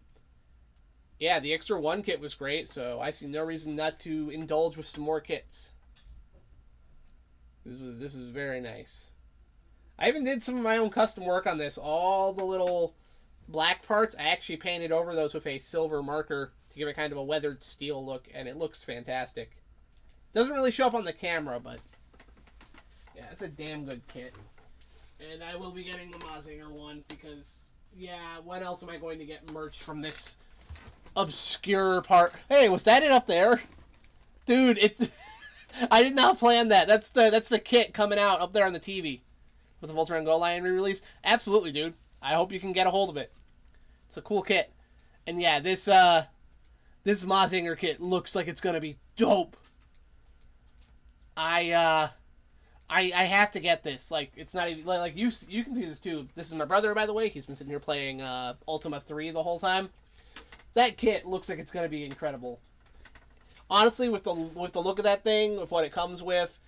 yeah, the Ixer 1 kit was great, so I see no reason not to indulge with some more kits. This was very nice. I even did some of my own custom work on this. All the little black parts, I actually painted over those with a silver marker to give it kind of a weathered steel look, and it looks fantastic. Doesn't really show up on the camera, but yeah, it's a damn good kit. And I will be getting the Mazinger one because, yeah, when else am I going to get merch from this obscure part? Hey, was that it up there? Dude, it's... I did not plan that. That's the kit coming out up there on the TV with the Voltron Go Lion re-release. Absolutely, dude. I hope you can get a hold of it. It's a cool kit. And yeah, this Mazinger kit looks like it's gonna be dope. I have to get this. Like, it's not even like you can see this too. This is my brother, by the way. He's been sitting here playing Ultima 3 the whole time. That kit looks like it's gonna be incredible. Honestly, with the look of that thing, with what it comes with,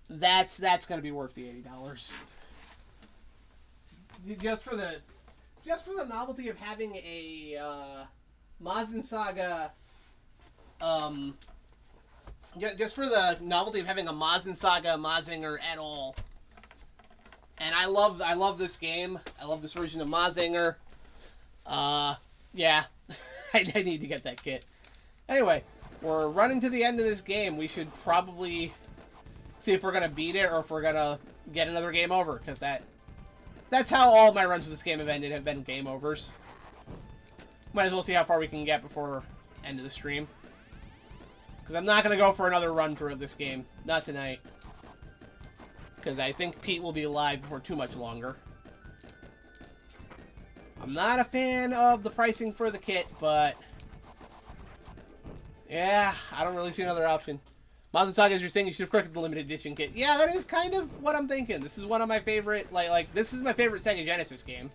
that's gonna be worth the $80. Just for the novelty of having a MazinSaga Just for the novelty of having a MazinSaga Mazinger at all. And I love this game. I love this version of Mazinger. Yeah. I need to get that kit. Anyway, we're running to the end of this game. We should probably see if we're going to beat it or if we're going to get another game over. Because that's how all my runs with this game have ended, have been game overs. Might as well see how far we can get before end of the stream. Because I'm not going to go for another run through of this game. Not tonight. Because I think Pete will be alive before too much longer. I'm not a fan of the pricing for the kit, but... yeah, I don't really see another option. MazinSaga, as you're saying, you should have corrected the limited edition kit. Yeah, that is kind of what I'm thinking. This is one of my favorite... Like this is my favorite Sega Genesis game.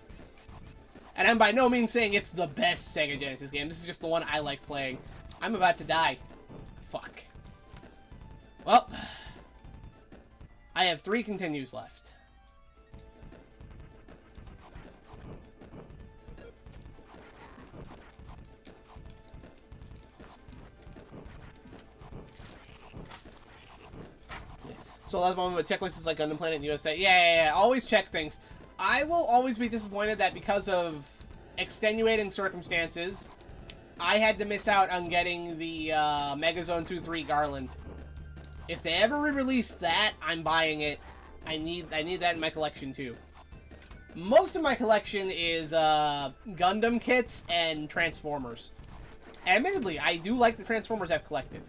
And I'm by no means saying it's the best Sega Genesis game. This is just the one I like playing. I'm about to die. Fuck. Well... I have 3 continues left. So last moment, checklist is like Gundam Planet and USA. Yeah. Always check things. I will always be disappointed that because of extenuating circumstances, I had to miss out on getting the Megazone 2-3 Garland. If they ever re-release that, I'm buying it. I need that in my collection too. Most of my collection is Gundam kits and Transformers. Admittedly, I do like the Transformers I've collected.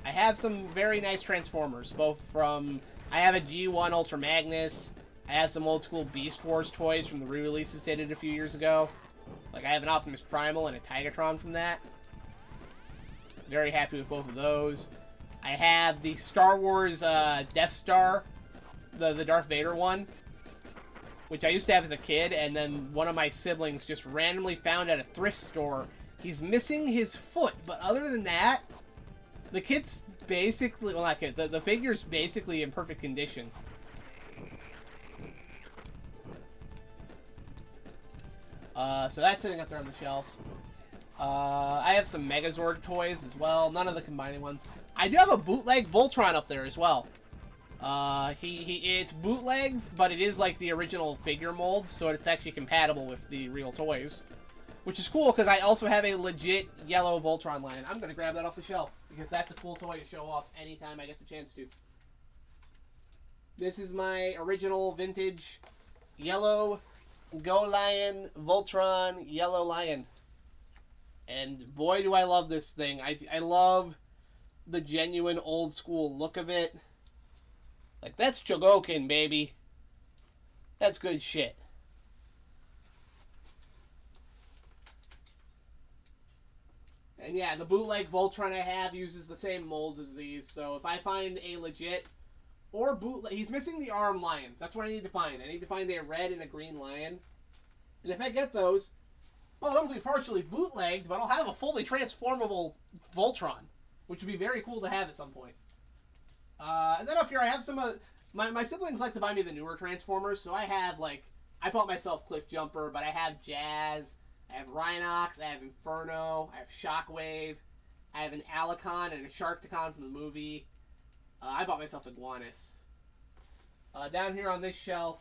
I have some very nice Transformers, both from... I have a G1 Ultra Magnus. I have some old school Beast Wars toys from the re-releases they did a few years ago. Like, I have an Optimus Primal and a Tigatron from that. Very happy with both of those. I have the Star Wars Death Star, the Darth Vader one, which I used to have as a kid, and then one of my siblings just randomly found at a thrift store. He's missing his foot, but other than that, the kit's basically, well, not kit, the figure's basically in perfect condition. So that's sitting up there on the shelf. I have some Megazord toys as well. None of the combining ones. I do have a bootleg Voltron up there as well. It's bootlegged, but it is like the original figure mold, so it's actually compatible with the real toys. Which is cool, because I also have a legit yellow Voltron line. I'm going to grab that off the shelf, because that's a cool toy to show off anytime I get the chance to. This is my original vintage yellow Go Lion Voltron Yellow Lion. And boy, do I love this thing. I love the genuine old school look of it. Like, that's Chogokin, baby. That's good shit. And yeah, the bootleg Voltron I have uses the same molds as these, so if I find a legit or bootleg... He's missing the arm lions. That's what I need to find. I need to find a red and a green lion. And if I get those... well, it'll be partially bootlegged, but I'll have a fully transformable Voltron, which would be very cool to have at some point. And then up here I have some of... My siblings like to buy me the newer Transformers, so I have, like... I bought myself Cliff Jumper, but I have Jazz, I have Rhinox, I have Inferno, I have Shockwave, I have an Alicon and a Sharkticon from the movie. I bought myself Iguanus. Down here on this shelf,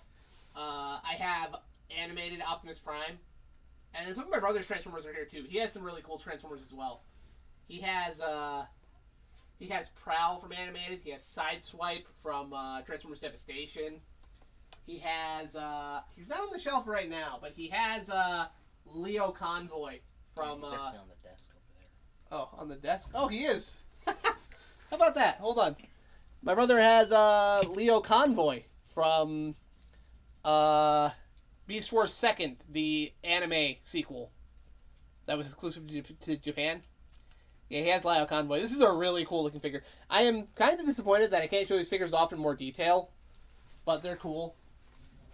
I have animated Optimus Prime. And some of my brother's Transformers are here too. He has some really cool Transformers as well. He has Prowl from Animated. He has Sideswipe from Transformers Devastation. He has he's not on the shelf right now, but he has Leo Convoy from He's actually on the desk over there. Oh, on the desk? Oh, he is. How about that? Hold on. My brother has Leo Convoy from Beast Wars 2nd, the anime sequel that was exclusive to Japan. Yeah, he has Leo Convoy. This is a really cool looking figure. I am kind of disappointed that I can't show these figures off in more detail, but they're cool.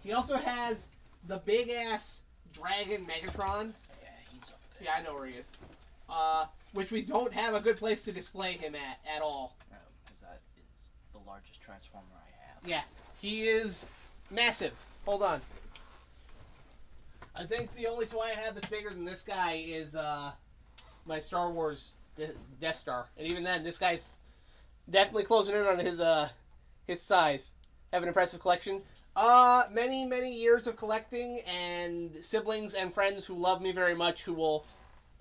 He also has the big ass Dragon Megatron. Yeah, he's over there. Yeah, I know where he is. Which we don't have a good place to display him at all. No, because that is the largest Transformer I have. Yeah, he is massive. Hold on. I think the only toy I have that's bigger than this guy is my Star Wars Death Star. And even then, this guy's Definitely closing in on his size. Have an impressive collection. Many years of collecting, and siblings and friends who love me very much, who will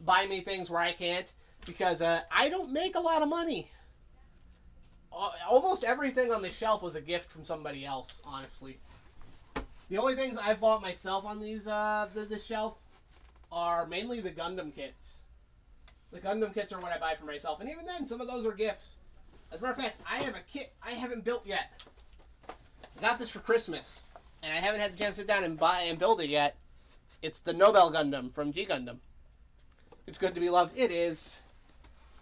buy me things where I can't, because I don't make a lot of money. Almost everything on the shelf was a gift from somebody else, honestly. The only things I've bought myself on these the shelf are mainly the Gundam kits. The Gundam kits are what I buy for myself, and even then, some of those are gifts. As a matter of fact, I have a kit I haven't built yet. I got this for Christmas, and I haven't had the chance to sit down and buy and build it yet. It's the Nobel Gundam from G Gundam. It's good to be loved. It is.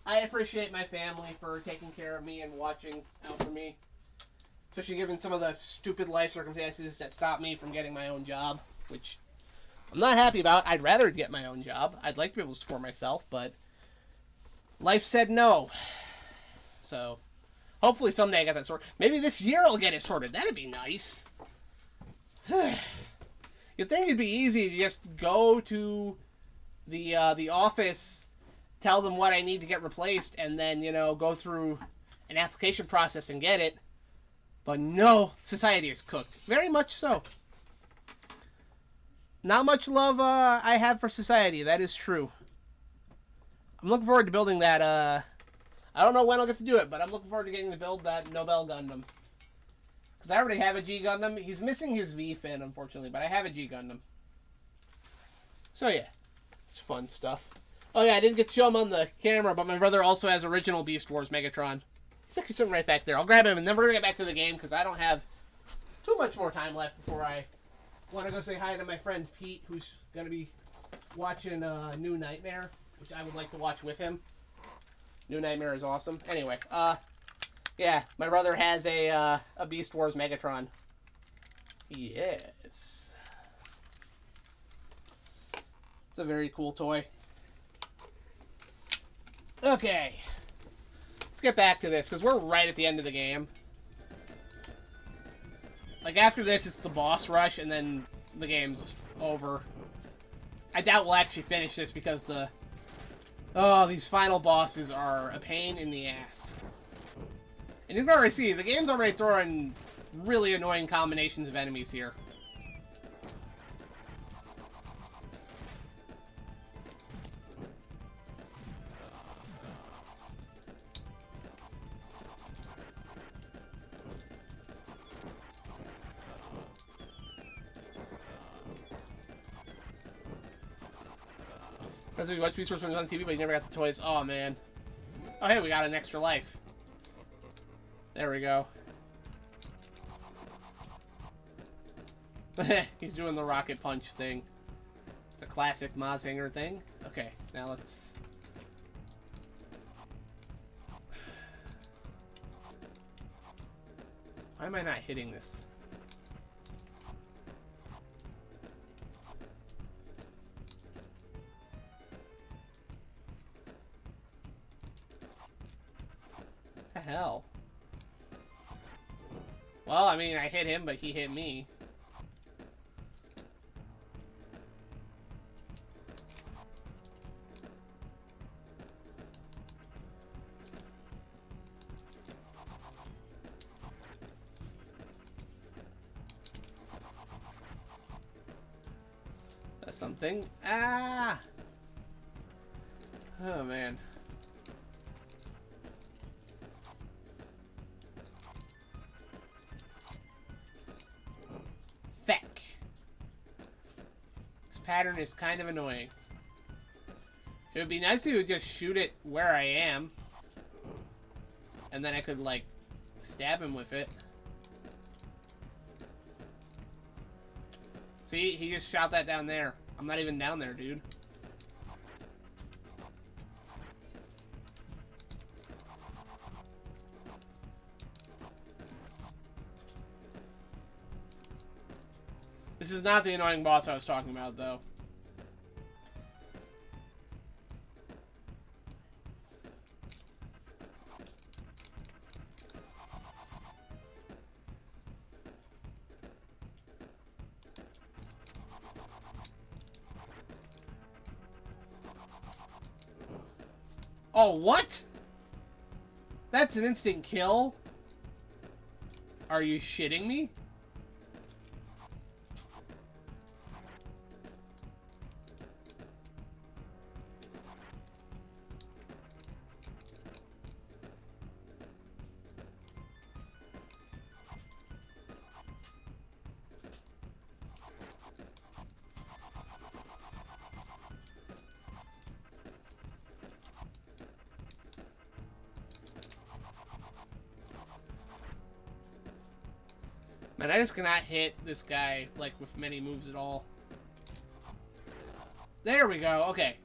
I appreciate my family for taking care of me and watching out for me. Especially given some of the stupid life circumstances that stopped me from getting my own job, which I'm not happy about. I'd rather get my own job. I'd like to be able to support myself, but life said no. So, hopefully someday I get that sorted. Maybe this year I'll get it sorted. That'd be nice. You'd think it'd be easy to just go to the office, tell them what I need to get replaced, and then, go through an application process and get it. But no, society is cooked. Very much so. Not much love I have for society. That is true. I'm looking forward to building that. I don't know when I'll get to do it, but I'm looking forward to getting to build that Nobel Gundam. Because I already have a G Gundam. He's missing his V fin, unfortunately, but I have a G Gundam. So yeah, it's fun stuff. Oh yeah, I didn't get to show him on the camera, but my brother also has original Beast Wars Megatron. He's actually sitting right back there. I'll grab him, and then we're going to get back to the game, because I don't have too much more time left before I want to go say hi to my friend Pete, who's going to be watching New Nightmare, which I would like to watch with him. New Nightmare is awesome. Anyway, yeah, my brother has a Beast Wars Megatron. Yes. It's a very cool toy. Okay. Let's get back to this, because we're right at the end of the game. Like, after this, it's the boss rush, and then the game's over. I doubt we'll actually finish this, because these final bosses are a pain in the ass. And you can already see, the game's already throwing really annoying combinations of enemies here. Because we watched Beast Wars on TV, but you never got the toys. Oh, man. Oh, hey, we got an extra life. There we go. He's doing the rocket punch thing. It's a classic MazinSaga thing. Okay, now let's... Why am I not hitting this? What the hell? Well, I mean, I hit him, but he hit me. That's something. Ah! Oh, man. Pattern is kind of annoying. It would be nice if you would just shoot it where I am. And then I could, like, stab him with it. See? He just shot that down there. I'm not even down there, dude. This is not the annoying boss I was talking about, though. Oh, what? That's an instant kill? Are you shitting me? Man, I just cannot hit this guy, like, with many moves at all. There we go, okay.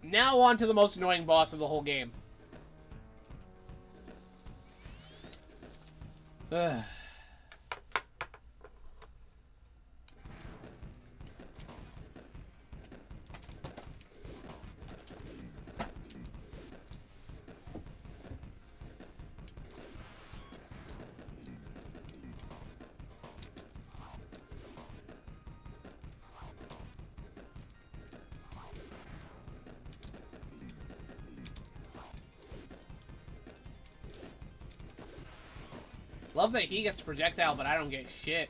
Now on to the most annoying boss of the whole game. Ugh. Love that he gets projectile, but I don't get shit.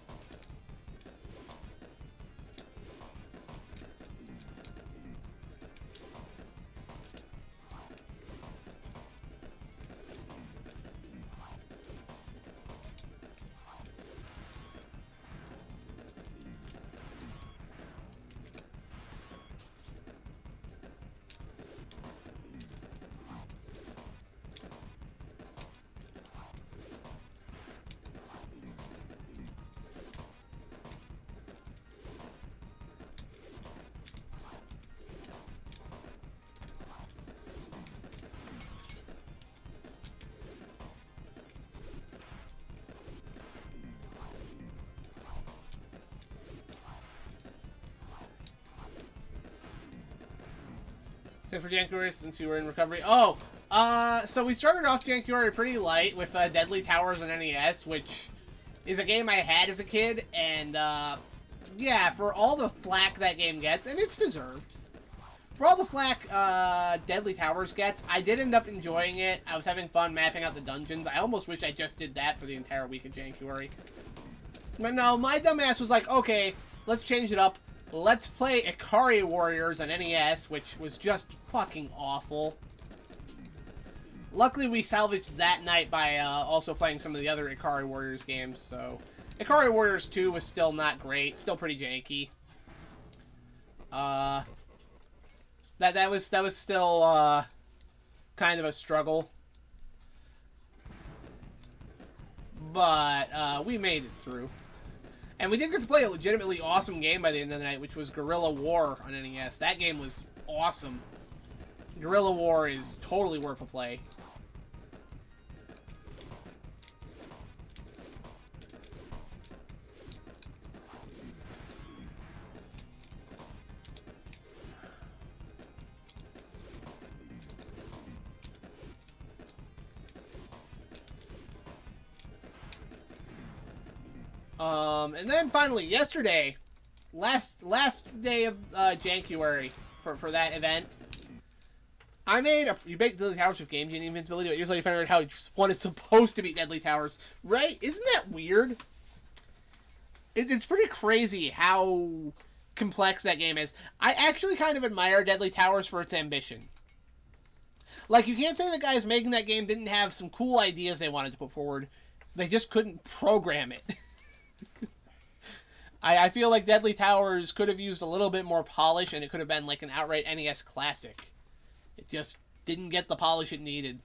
Same for Jankuary since you were in recovery. Oh, so we started off Jankuary pretty light with Deadly Towers on NES, which is a game I had as a kid, and yeah, for all the flack that game gets, and it's deserved. For all the flack Deadly Towers gets, I did end up enjoying it. I was having fun mapping out the dungeons. I almost wish I just did that for the entire week of Jankuary. But no, my dumbass was like, okay, let's change it up. Let's play Ikari Warriors on NES, which was just fucking awful. Luckily, we salvaged that night by also playing some of the other Ikari Warriors games, so... Ikari Warriors 2 was still not great, still pretty janky. That was still kind of a struggle. But we made it through. And we did get to play a legitimately awesome game by the end of the night, which was Guerrilla War on NES. That game was awesome. Guerrilla War is totally worth a play. And then finally, yesterday, last day of Jankuary for that event, I made you beat Deadly Towers with Game Genie Invincibility, but years later you found out how one is supposed to beat Deadly Towers, right? Isn't that weird? It's pretty crazy how complex that game is. I actually kind of admire Deadly Towers for its ambition. Like, you can't say the guys making that game didn't have some cool ideas they wanted to put forward. They just couldn't program it. I feel like Deadly Towers could have used a little bit more polish, and it could have been like an outright NES classic. It just didn't get the polish it needed.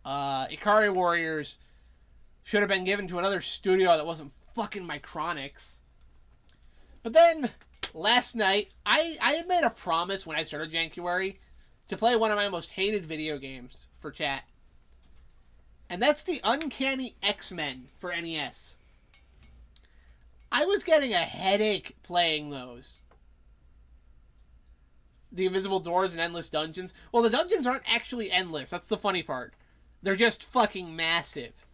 Ikari Warriors should have been given to another studio that wasn't fucking Micronix. But then, last night, I had made a promise when I started Jankuary to play one of my most hated video games for chat. And that's the Uncanny X-Men for NES. I was getting a headache playing those. The Invisible Doors and Endless Dungeons. Well, the dungeons aren't actually endless. That's the funny part. They're just fucking massive.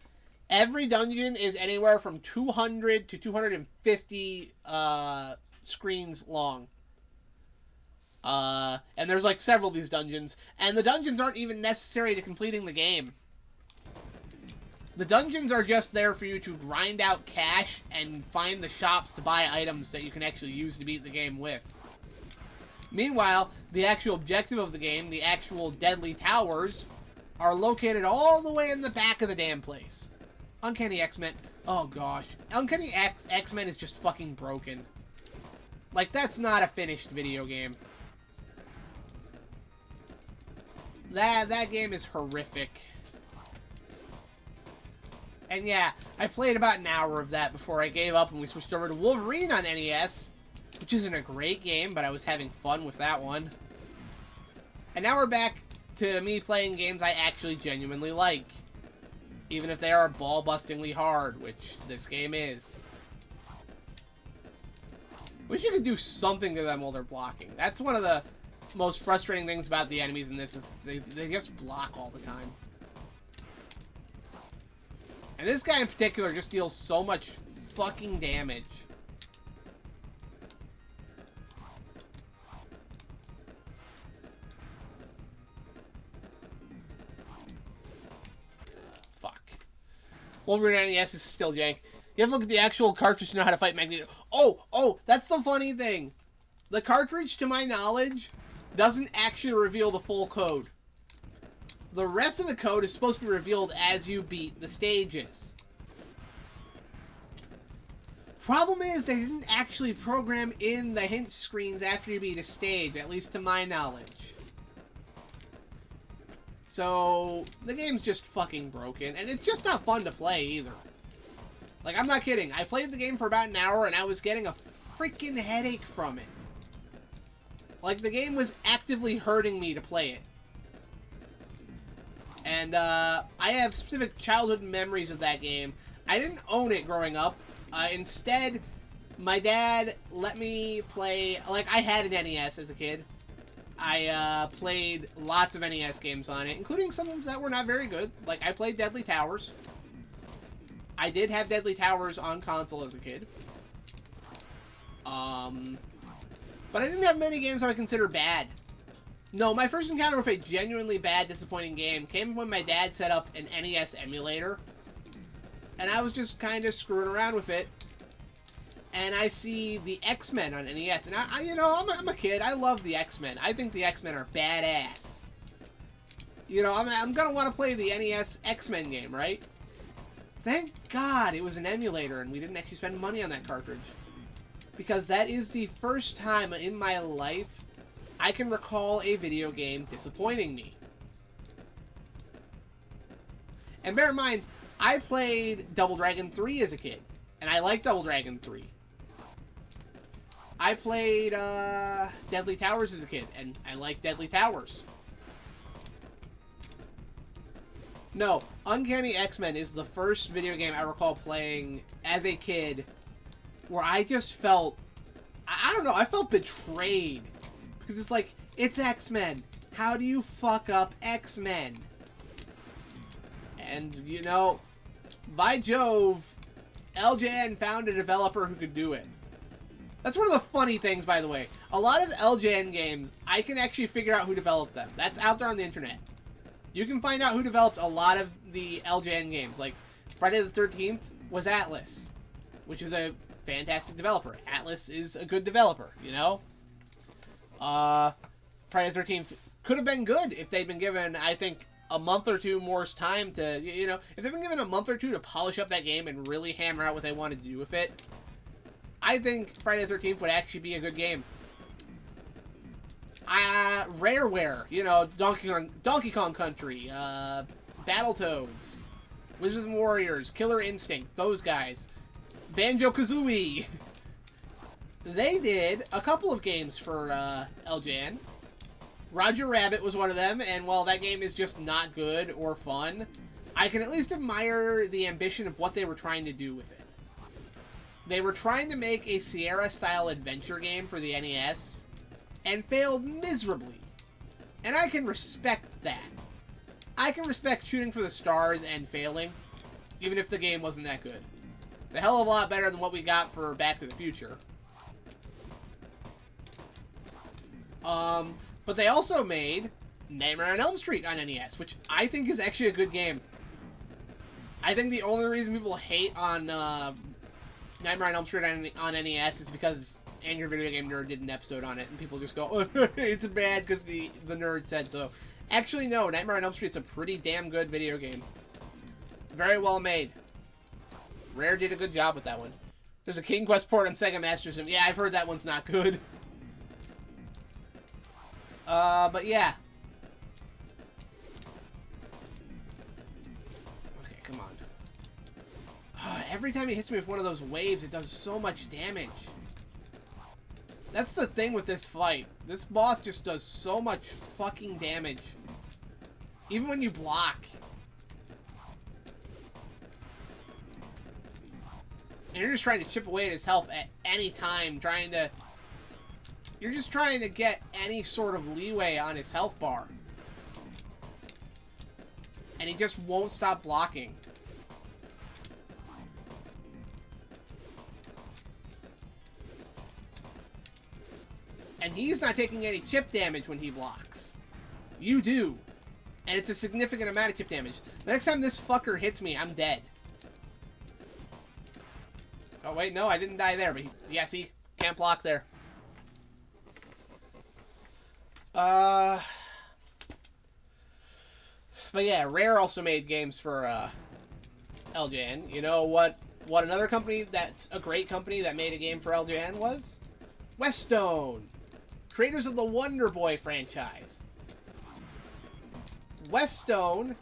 Every dungeon is anywhere from 200 to 250 screens long. And And there's like several of these dungeons, and the dungeons aren't even necessary to completing the game. The dungeons are just there for you to grind out cash and find the shops to buy items that you can actually use to beat the game with. Meanwhile, the actual objective of the game, the actual deadly towers, are located all the way in the back of the damn place. Uncanny X-Men. Oh gosh. Uncanny X-Men is just fucking broken. Like, that's not a finished video game. That game is horrific. And yeah, I played about an hour of that before I gave up and we switched over to Wolverine on NES, which isn't a great game, but I was having fun with that one. And now we're back to me playing games I actually genuinely like, even if they are ball-bustingly hard, which this game is. Wish you could do something to them while they're blocking. That's one of the most frustrating things about the enemies in this, is they just block all the time. And this guy in particular just deals so much fucking damage. Fuck. Wolverine NES is still jank. You have to look at the actual cartridge to know how to fight Magneto. Oh, that's the funny thing. The cartridge, to my knowledge, doesn't actually reveal the full code. The rest of the code is supposed to be revealed as you beat the stages. Problem is, they didn't actually program in the hint screens after you beat a stage, at least to my knowledge. So, the game's just fucking broken, and it's just not fun to play either. Like, I'm not kidding. I played the game for about an hour, and I was getting a freaking headache from it. Like, the game was actively hurting me to play it. And, I have specific childhood memories of that game. I didn't own it growing up. Instead, my dad let me play... Like, I had an NES as a kid. I, played lots of NES games on it, including some that were not very good. Like, I played Deadly Towers. I did have Deadly Towers on console as a kid. But I didn't have many games I would consider bad. No, my first encounter with a genuinely bad, disappointing game came when my dad set up an NES emulator. And I was just kind of screwing around with it. And I see the X-Men on NES. And I'm a kid. I love the X-Men. I think the X-Men are badass. You know, I'm going to want to play the NES X-Men game, right? Thank God it was an emulator and we didn't actually spend money on that cartridge. Because that is the first time in my life I can recall a video game disappointing me. And bear in mind, I played Double Dragon 3 as a kid, and I liked Double Dragon 3. I played Deadly Towers as a kid, and I liked Deadly Towers. No, Uncanny X-Men is the first video game I recall playing as a kid where I just felt, I don't know, I felt betrayed. Because it's like, it's X-Men. How do you fuck up X-Men? And, you know, by Jove, LJN found a developer who could do it. That's one of the funny things, by the way. A lot of LJN games, I can actually figure out who developed them. That's out there on the internet. You can find out who developed a lot of the LJN games. Like, Friday the 13th was Atlas, which is a fantastic developer. Atlas is a good developer, you know? Friday the 13th could have been good if they'd been given, I think, a month or two more time to, you know, if they'd been given a month or two to polish up that game and really hammer out what they wanted to do with it, I think Friday the 13th would actually be a good game. Rareware, you know, Donkey Kong Country, Battletoads, Wizards and Warriors, Killer Instinct, those guys, Banjo-Kazooie. They did a couple of games for LJN. Roger Rabbit was one of them, and while that game is just not good or fun, I can at least admire the ambition of what they were trying to do with it. They were trying to make a Sierra-style adventure game for the NES, and failed miserably. And I can respect that. I can respect shooting for the stars and failing, even if the game wasn't that good. It's a hell of a lot better than what we got for Back to the Future. But they also made Nightmare on Elm Street on NES, which I think is actually a good game. I think the only reason people hate on Nightmare on Elm Street on NES is because Angry Video Game Nerd did an episode on it, and people just go, oh, it's bad because the nerd said so. Actually, no, Nightmare on Elm Street's a pretty damn good video game. Very well made. Rare did a good job with that one. There's a King Quest port on Sega Master System. Yeah, I've heard that one's not good. But yeah. Okay, come on. Every time he hits me with one of those waves, it does so much damage. That's the thing with this fight. This boss just does so much fucking damage. Even when you block. And you're just trying to chip away at his health at any time, you're just trying to get any sort of leeway on his health bar. And he just won't stop blocking. And he's not taking any chip damage when he blocks. You do. And it's a significant amount of chip damage. The next time this fucker hits me, I'm dead. Oh, wait, no, I didn't die there. But yeah, see? Can't block there. But yeah, Rare also made games for, LJN. You know what another company that's a great company that made a game for LJN was? Westone. Creators of the Wonder Boy franchise. Westone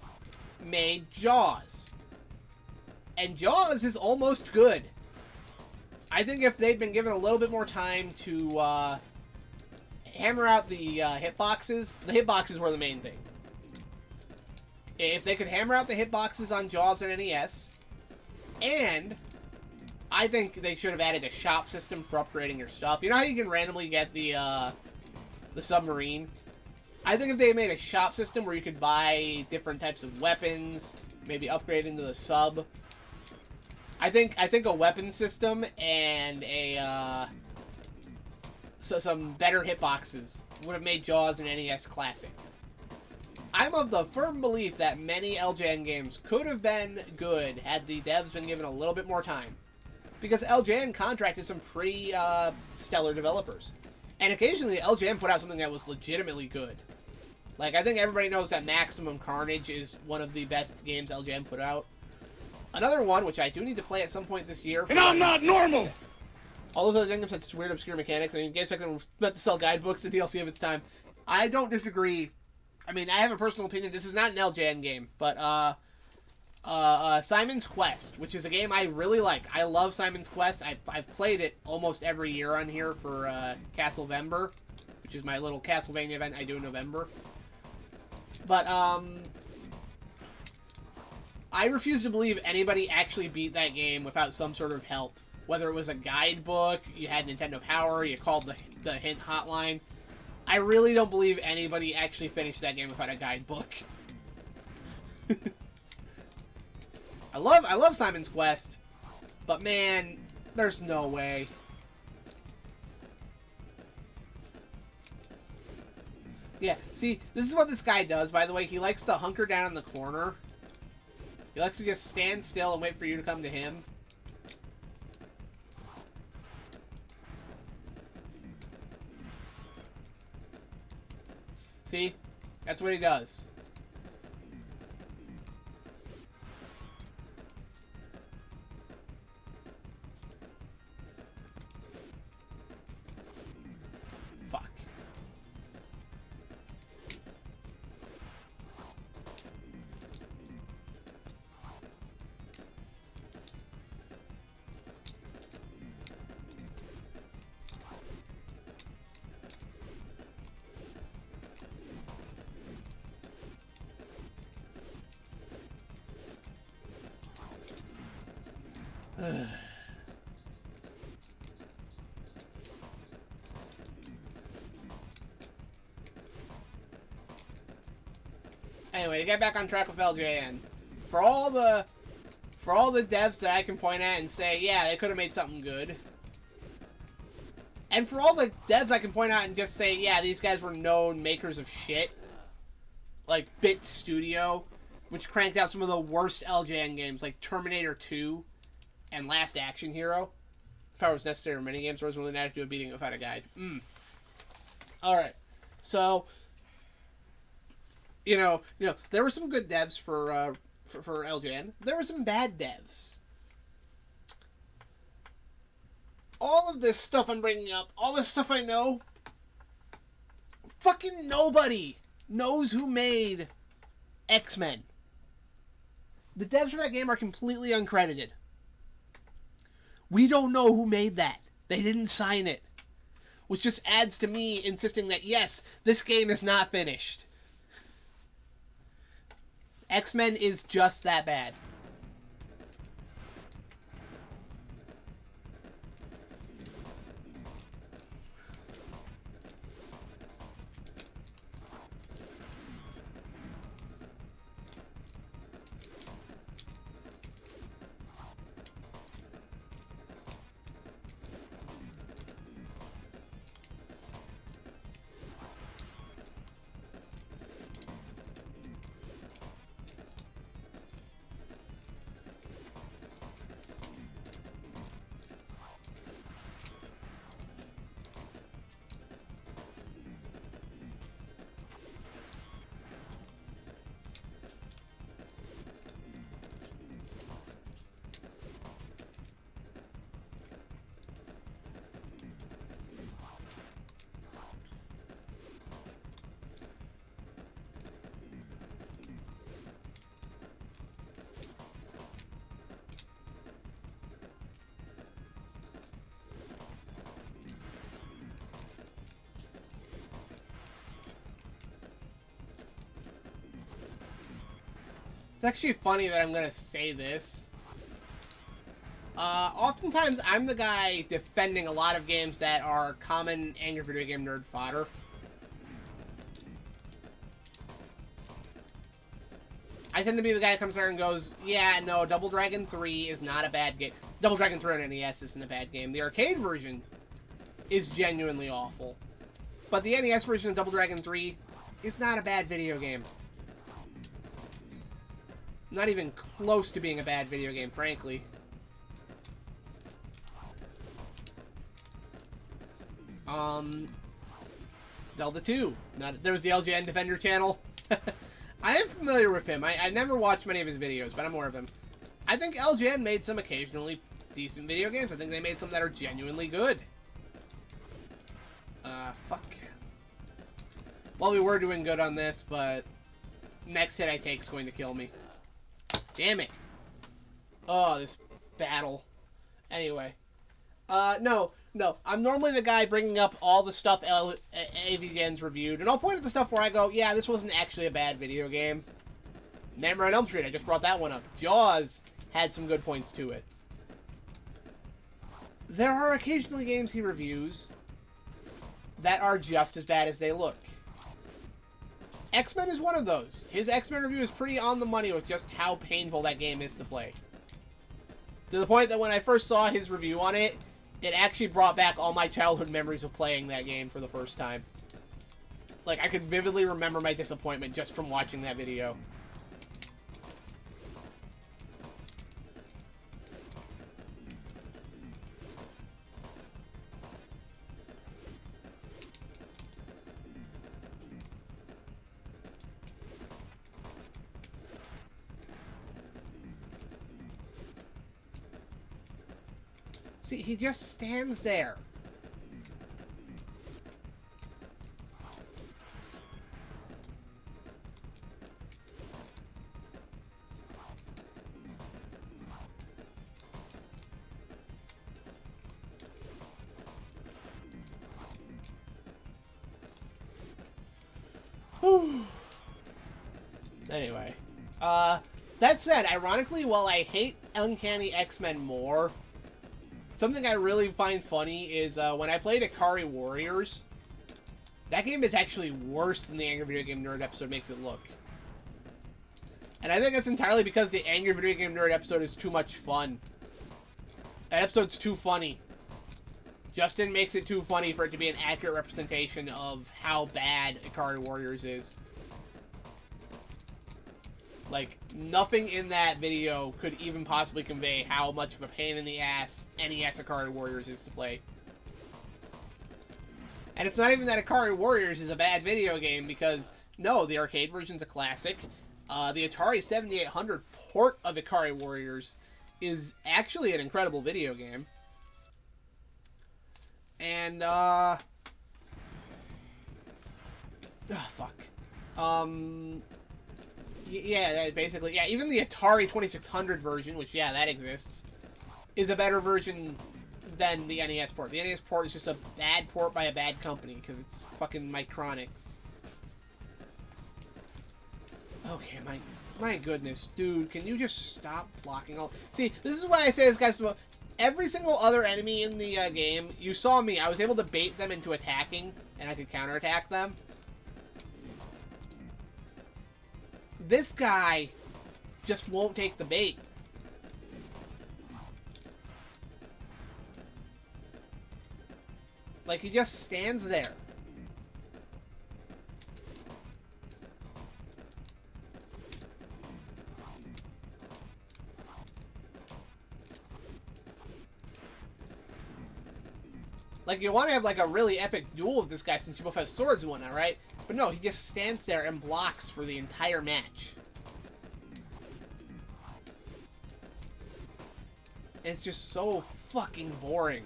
made Jaws. And Jaws is almost good. I think if they'd been given a little bit more time to hammer out the hitboxes were the main thing. If they could hammer out the hitboxes on Jaws and NES, and I think they should have added a shop system for upgrading your stuff. You know how you can randomly get the submarine? I think if they made a shop system where you could buy different types of weapons, maybe upgrade into the sub. I think a weapon system and some better hitboxes would have made Jaws an NES classic. I'm of the firm belief that many LJN games could have been good had the devs been given a little bit more time. Because LJN contracted some pretty stellar developers. And occasionally LJN put out something that was legitimately good. Like, I think everybody knows that Maximum Carnage is one of the best games LJN put out. Another one, which I do need to play at some point this year. And I'm not normal! All those other games have such weird, obscure mechanics. I mean, games back then were meant to sell guidebooks and DLC of its time. I don't disagree. I mean, I have a personal opinion. This is not an LJN game, but Simon's Quest, which is a game I really like. I love Simon's Quest. I've played it almost every year on here for Castlevember, which is my little Castlevania event I do in November. But I refuse to believe anybody actually beat that game without some sort of help. Whether it was a guidebook, you had Nintendo Power, you called the hint hotline. I really don't believe anybody actually finished that game without a guidebook. I love Simon's Quest, but man, there's no way. Yeah, see, this is what this guy does, by the way. He likes to hunker down in the corner. He likes to just stand still and wait for you to come to him. See? That's what he does. Fuck. Anyway, to get back on track with LJN, for all the devs that I can point at and say, yeah, they could have made something good, And for all the devs I can point out and just say, yeah, these guys were known makers of shit. Like Bit Studio, which cranked out some of the worst LJN games, like Terminator 2 and Last Action Hero. Power was necessary for many games, so I wasn't really mad to do a beating without a guide. Alright. So, you know, there were some good devs for LJN. There were some bad devs. All of this stuff I'm bringing up, all this stuff I know, fucking nobody knows who made X-Men. The devs for that game are completely uncredited. We don't know who made that. They didn't sign it. Which just adds to me insisting that, yes, this game is not finished. X-Men is just that bad. It's actually funny that I'm going to say this. Oftentimes, I'm the guy defending a lot of games that are common angry video game nerd fodder. I tend to be the guy that comes there and goes, yeah, no, Double Dragon 3 is not a bad game. Double Dragon 3 on NES isn't a bad game. The arcade version is genuinely awful. But the NES version of Double Dragon 3 is not a bad video game. Not even close to being a bad video game, frankly. Zelda 2. There was the LJN Defender channel. I am familiar with him. I never watched many of his videos, but I'm aware of him. I think LJN made some occasionally decent video games. I think they made some that are genuinely good. Fuck. Well, we were doing good on this, but next hit I take is going to kill me. Damn it. Oh, this battle. Anyway. No. I'm normally the guy bringing up all the stuff AVGN's reviewed, and I'll point at the stuff where I go, yeah, this wasn't actually a bad video game. Nightmare on Elm Street, I just brought that one up. Jaws had some good points to it. There are occasionally games he reviews that are just as bad as they look. X-Men is one of those. His X-Men review is pretty on the money with just how painful that game is to play. To the point that when I first saw his review on it, it actually brought back all my childhood memories of playing that game for the first time. Like, I could vividly remember my disappointment just from watching that video. See, he just stands there. Whew. Anyway, that said, ironically, while I hate Uncanny X-Men more, something I really find funny is when I played Ikari Warriors, that game is actually worse than the Angry Video Game Nerd episode makes it look. And I think that's entirely because the Angry Video Game Nerd episode is too much fun. That episode's too funny. Justin makes it too funny for it to be an accurate representation of how bad Ikari Warriors is. Like, nothing in that video could even possibly convey how much of a pain in the ass NES Ikari Warriors is to play. And it's not even that Ikari Warriors is a bad video game, because, no, the arcade version's a classic. The Atari 7800 port of Ikari Warriors is actually an incredible video game. And, oh, fuck. Yeah, basically, yeah, even the Atari 2600 version, which, yeah, that exists, is a better version than the NES port. The NES port is just a bad port by a bad company, because it's fucking Micronics. Okay, my goodness, dude, can you just stop blocking all... See, this is why I say this, guys, every single other enemy in the game, you saw me, I was able to bait them into attacking, and I could counterattack them. This guy just won't take the bait. Like, he just stands there. Like, you want to have, like, a really epic duel with this guy since you both have swords and whatnot, right? But no, he just stands there and blocks for the entire match. It's just so fucking boring.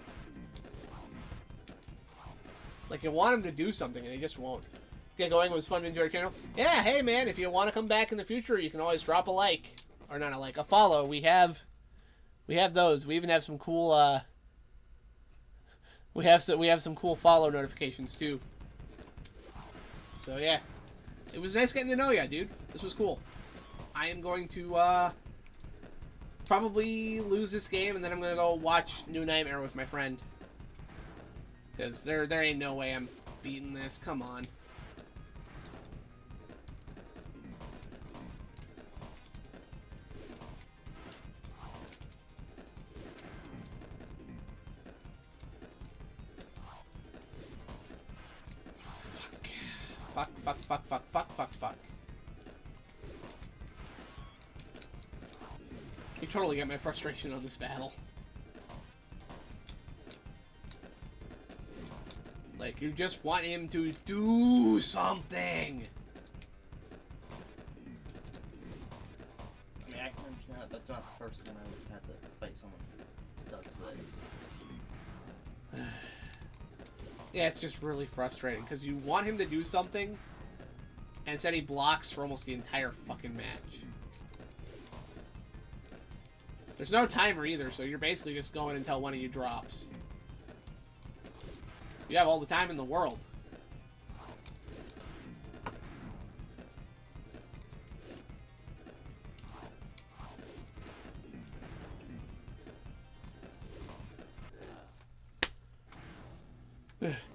Like, you want him to do something, and he just won't. Get going, it was fun to enjoy your channel. Yeah, hey, man, if you want to come back in the future, you can always drop a like. Or not a like, a follow. We have those. We even have some cool, we have some cool follow notifications, too. So, yeah. It was nice getting to know ya, dude. This was cool. I am going to, probably lose this game, and then I'm gonna go watch New Nightmare with my friend. Because there ain't no way I'm beating this. Come on. Fuck. You totally get my frustration on this battle. Like, you just want him to do something! I mean, I can understand that, but it's not the first time I've had to fight someone who does this. Yeah, it's just really frustrating, because you want him to do something, and instead he blocks for almost the entire fucking match. There's no timer either, so you're basically just going until one of you drops. You have all the time in the world.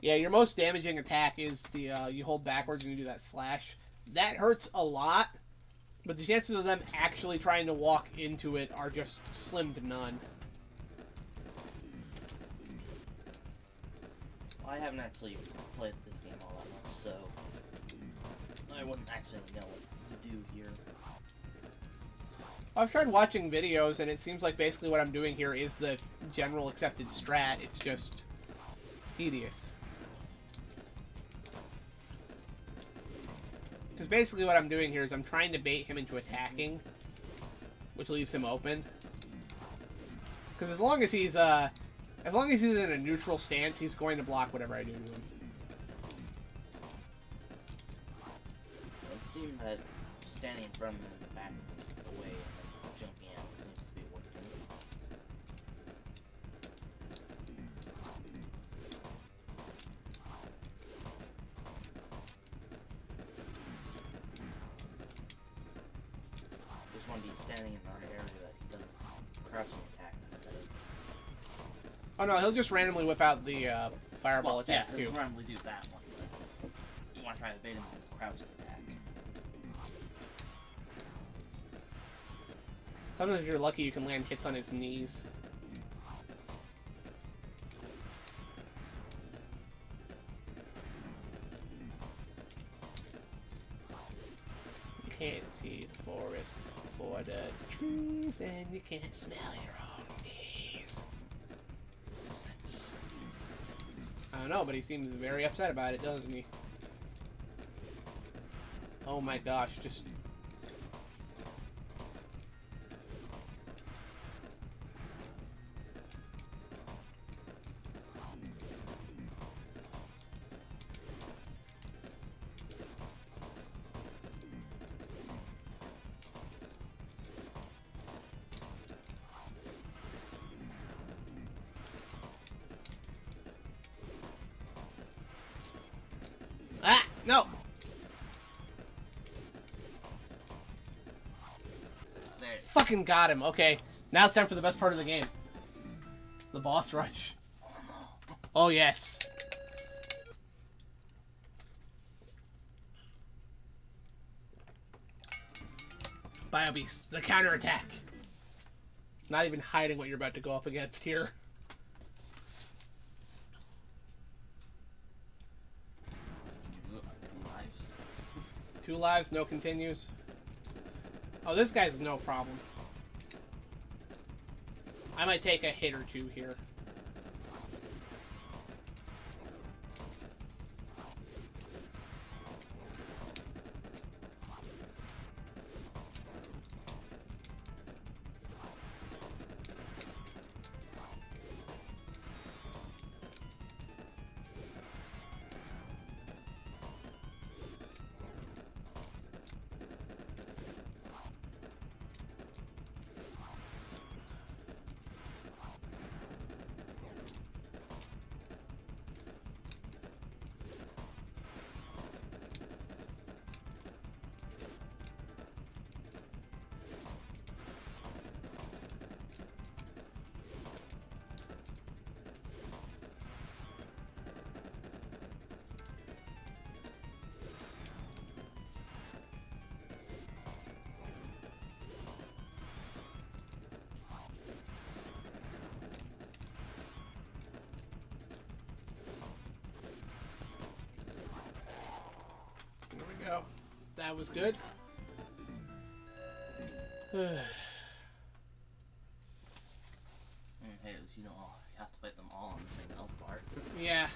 Yeah, your most damaging attack is the, you hold backwards and you do that slash. That hurts a lot, but the chances of them actually trying to walk into it are just slim to none. I haven't actually played this game all that much, so I wouldn't actually know what to do here. I've tried watching videos, and it seems like basically what I'm doing here is the general accepted strat. It's just tedious. Because basically what I'm doing here is I'm trying to bait him into attacking, which leaves him open. Because as long as he's in a neutral stance, he's going to block whatever I do to him. It seemed that standing in front of him and back away and then jumping out seems to be working. Just want to be standing in our area that he does crouching attack instead of... Oh no, he'll just randomly whip out the fireball attack yeah, too. he'll randomly do that one, but you want to try to bait him with the crouching attack. Sometimes if you're lucky, you can land hits on his knees. can't see the forest for the trees, and you can't smell your own knees. What does that mean? I don't know, but he seems very upset about it, doesn't he? Oh my gosh, just... Ah! No! There. Fucking got him. Okay, now it's time for the best part of the game. The boss rush. Oh, yes. Bio Beast, the counterattack. Not even hiding what you're about to go up against here. Lives. 2 lives, no continues. Oh, this guy's no problem. I might take a hit or two here. There we go. That was good. Hey, at least you know you have to fight them all on the same health bar. Yeah.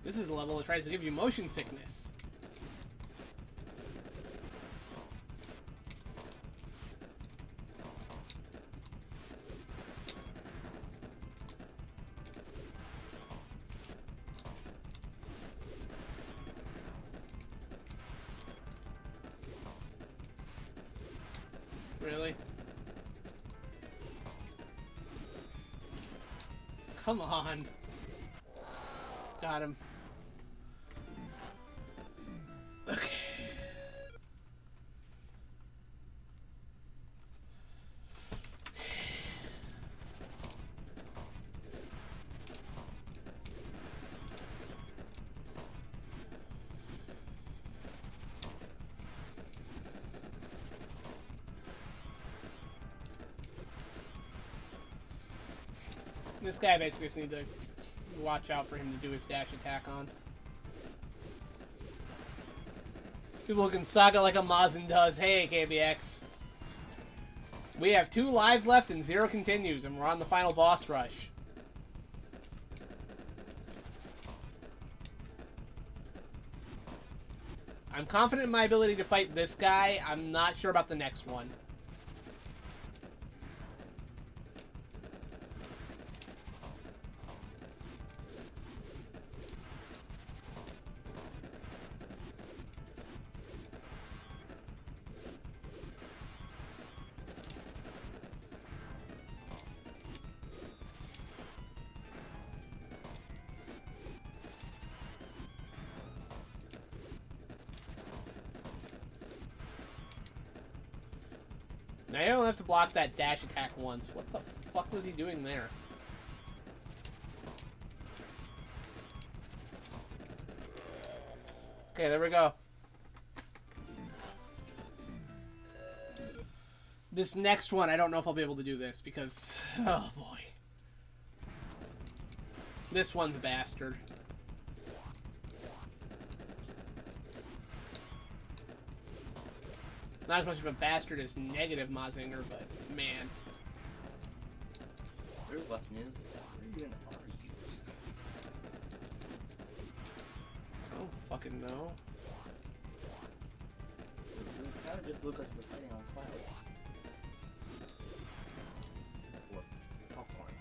This is a level that tries to give you motion sickness. Really? Come on. Got him. Okay. This guy basically just need to watch out for him to do his dash attack on. People can saga like a Mazin does. Hey, KBX. We have 2 lives left and 0 continues, and we're on the final boss rush. I'm confident in my ability to fight this guy. I'm not sure about the next one. Now you don't have to block that dash attack once. What the fuck was he doing there? Okay, there we go. This next one, I don't know if I'll be able to do this because, oh boy. This one's a bastard. Not as much of a bastard as negative Mazinger, but man. Where button is? Where even are you? I don't fucking know. You kind of just look like you're fighting on clouds. Or popcorn.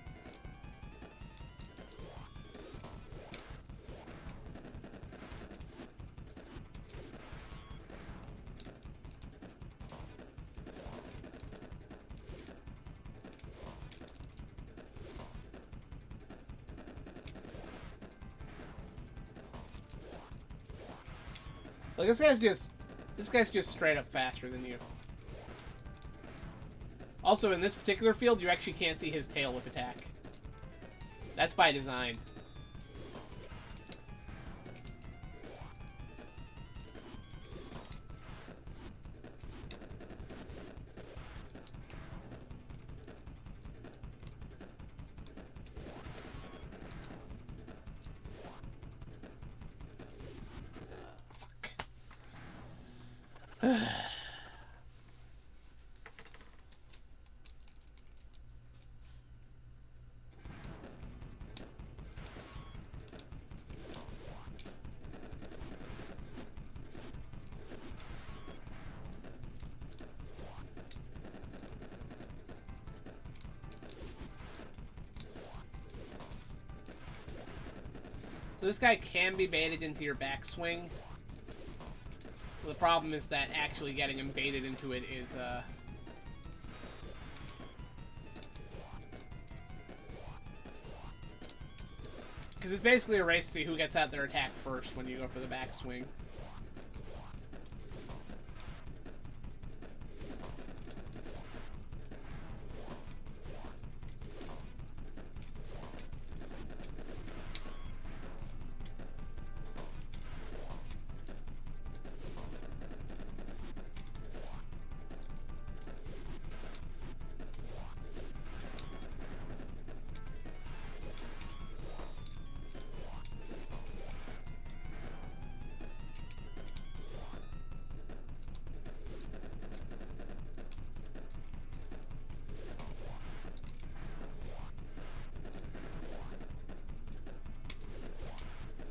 Like this guy's just straight up faster than you. Also, in this particular field, you actually can't see his tail whip attack. That's by design. So this guy can be baited into your backswing. So the problem is that actually getting him baited into it is, because it's basically a race to see who gets out their attack first when you go for the backswing.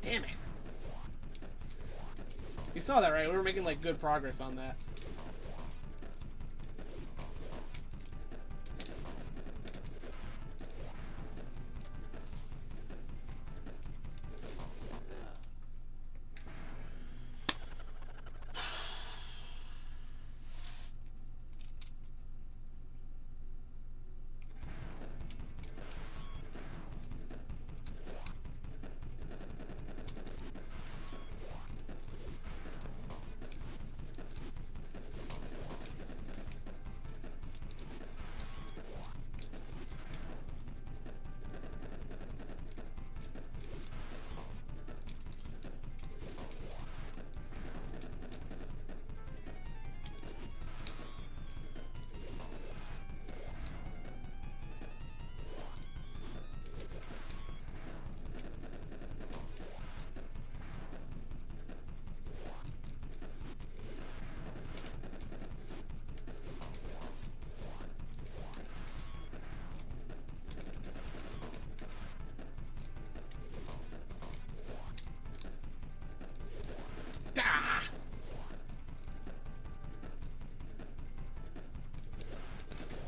Damn it. You saw that, right? We were making, like, good progress on that.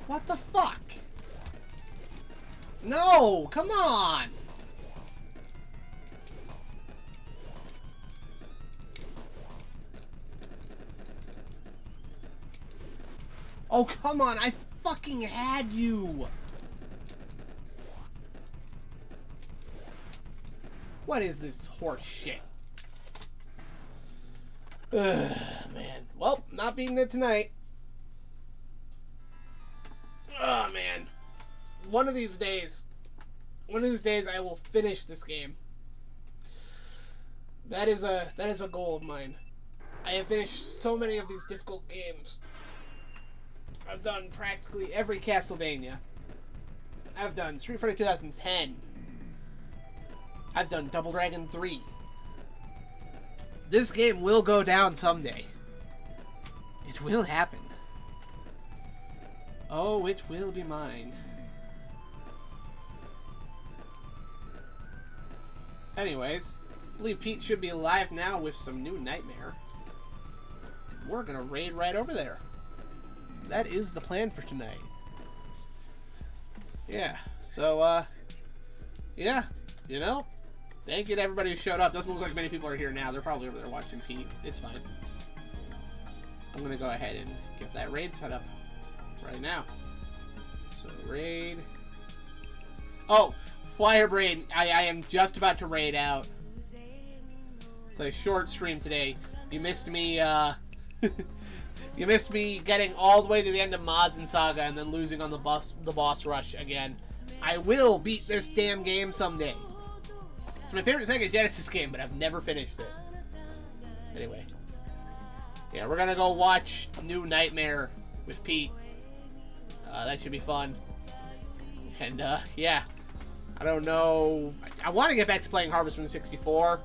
What the fuck? No, come on! Oh, come on, I fucking had you! What is this horse shit? Ugh, man. Well, not beating it tonight. Oh man. One of these days I will finish this game. That is a goal of mine. I have finished so many of these difficult games. I've done practically every Castlevania. I've done Street Fighter 2010. I've done Double Dragon 3. This game will go down someday. It will happen. Oh, it will be mine. Anyways, I believe Pete should be alive now with some new Nightmare. We're gonna raid right over there. That is the plan for tonight. Yeah, so, yeah, you know, thank you to everybody who showed up. Doesn't look like many people are here now. They're probably over there watching Pete. It's fine. I'm gonna go ahead and get that raid set up right now. So, raid. Oh, Firebrain, I am just about to raid out. It's a short stream today. You missed me, you missed me getting all the way to the end of MazinSaga and then losing on the boss rush again. I will beat this damn game someday. It's my favorite Sega Genesis game, but I've never finished it. Anyway. Yeah, we're gonna go watch New Nightmare with Pete. That should be fun. And, yeah. I don't know. I want to get back to playing Harvest Moon 64.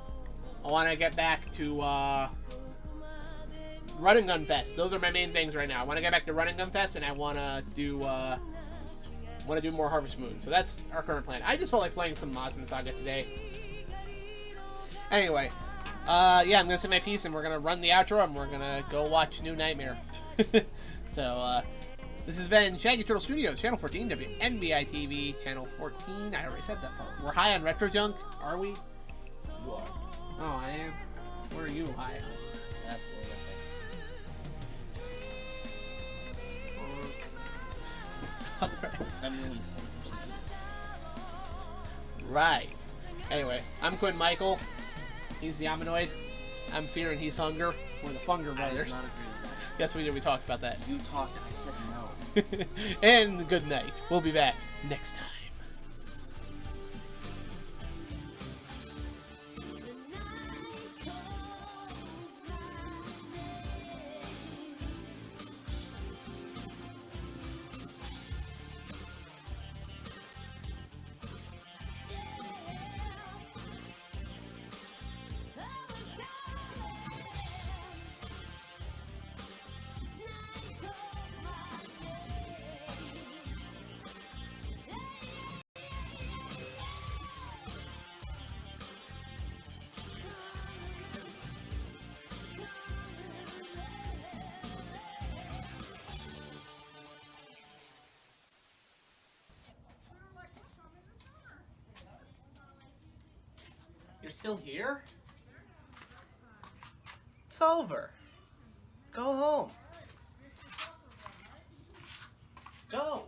I want to get back to, Run and Gun Fest. Those are my main things right now. I want to get back to Run and Gun Fest, and I want to do more Harvest Moon. So that's our current plan. I just felt like playing some MazinSaga today. Anyway, yeah, I'm gonna say my piece, and we're gonna run the outro, and we're gonna go watch New Nightmare. So, this has been Shaggy Turtle Studios, Channel 14, WNBI TV, Channel 14. I already said that part. We're high on Retro Junk, are we? You are. Oh, I am. What are you high on? I'm really Right. Anyway, I'm Quinn Michael. He's the Ammonoid. I'm Fear and he's Hunger. We're the Funger I did Brothers. not agree with that. Yes, we did. We talked about that. You talked, I said no. And good night. We'll be back next time. You're still here? It's over. Go home. Go.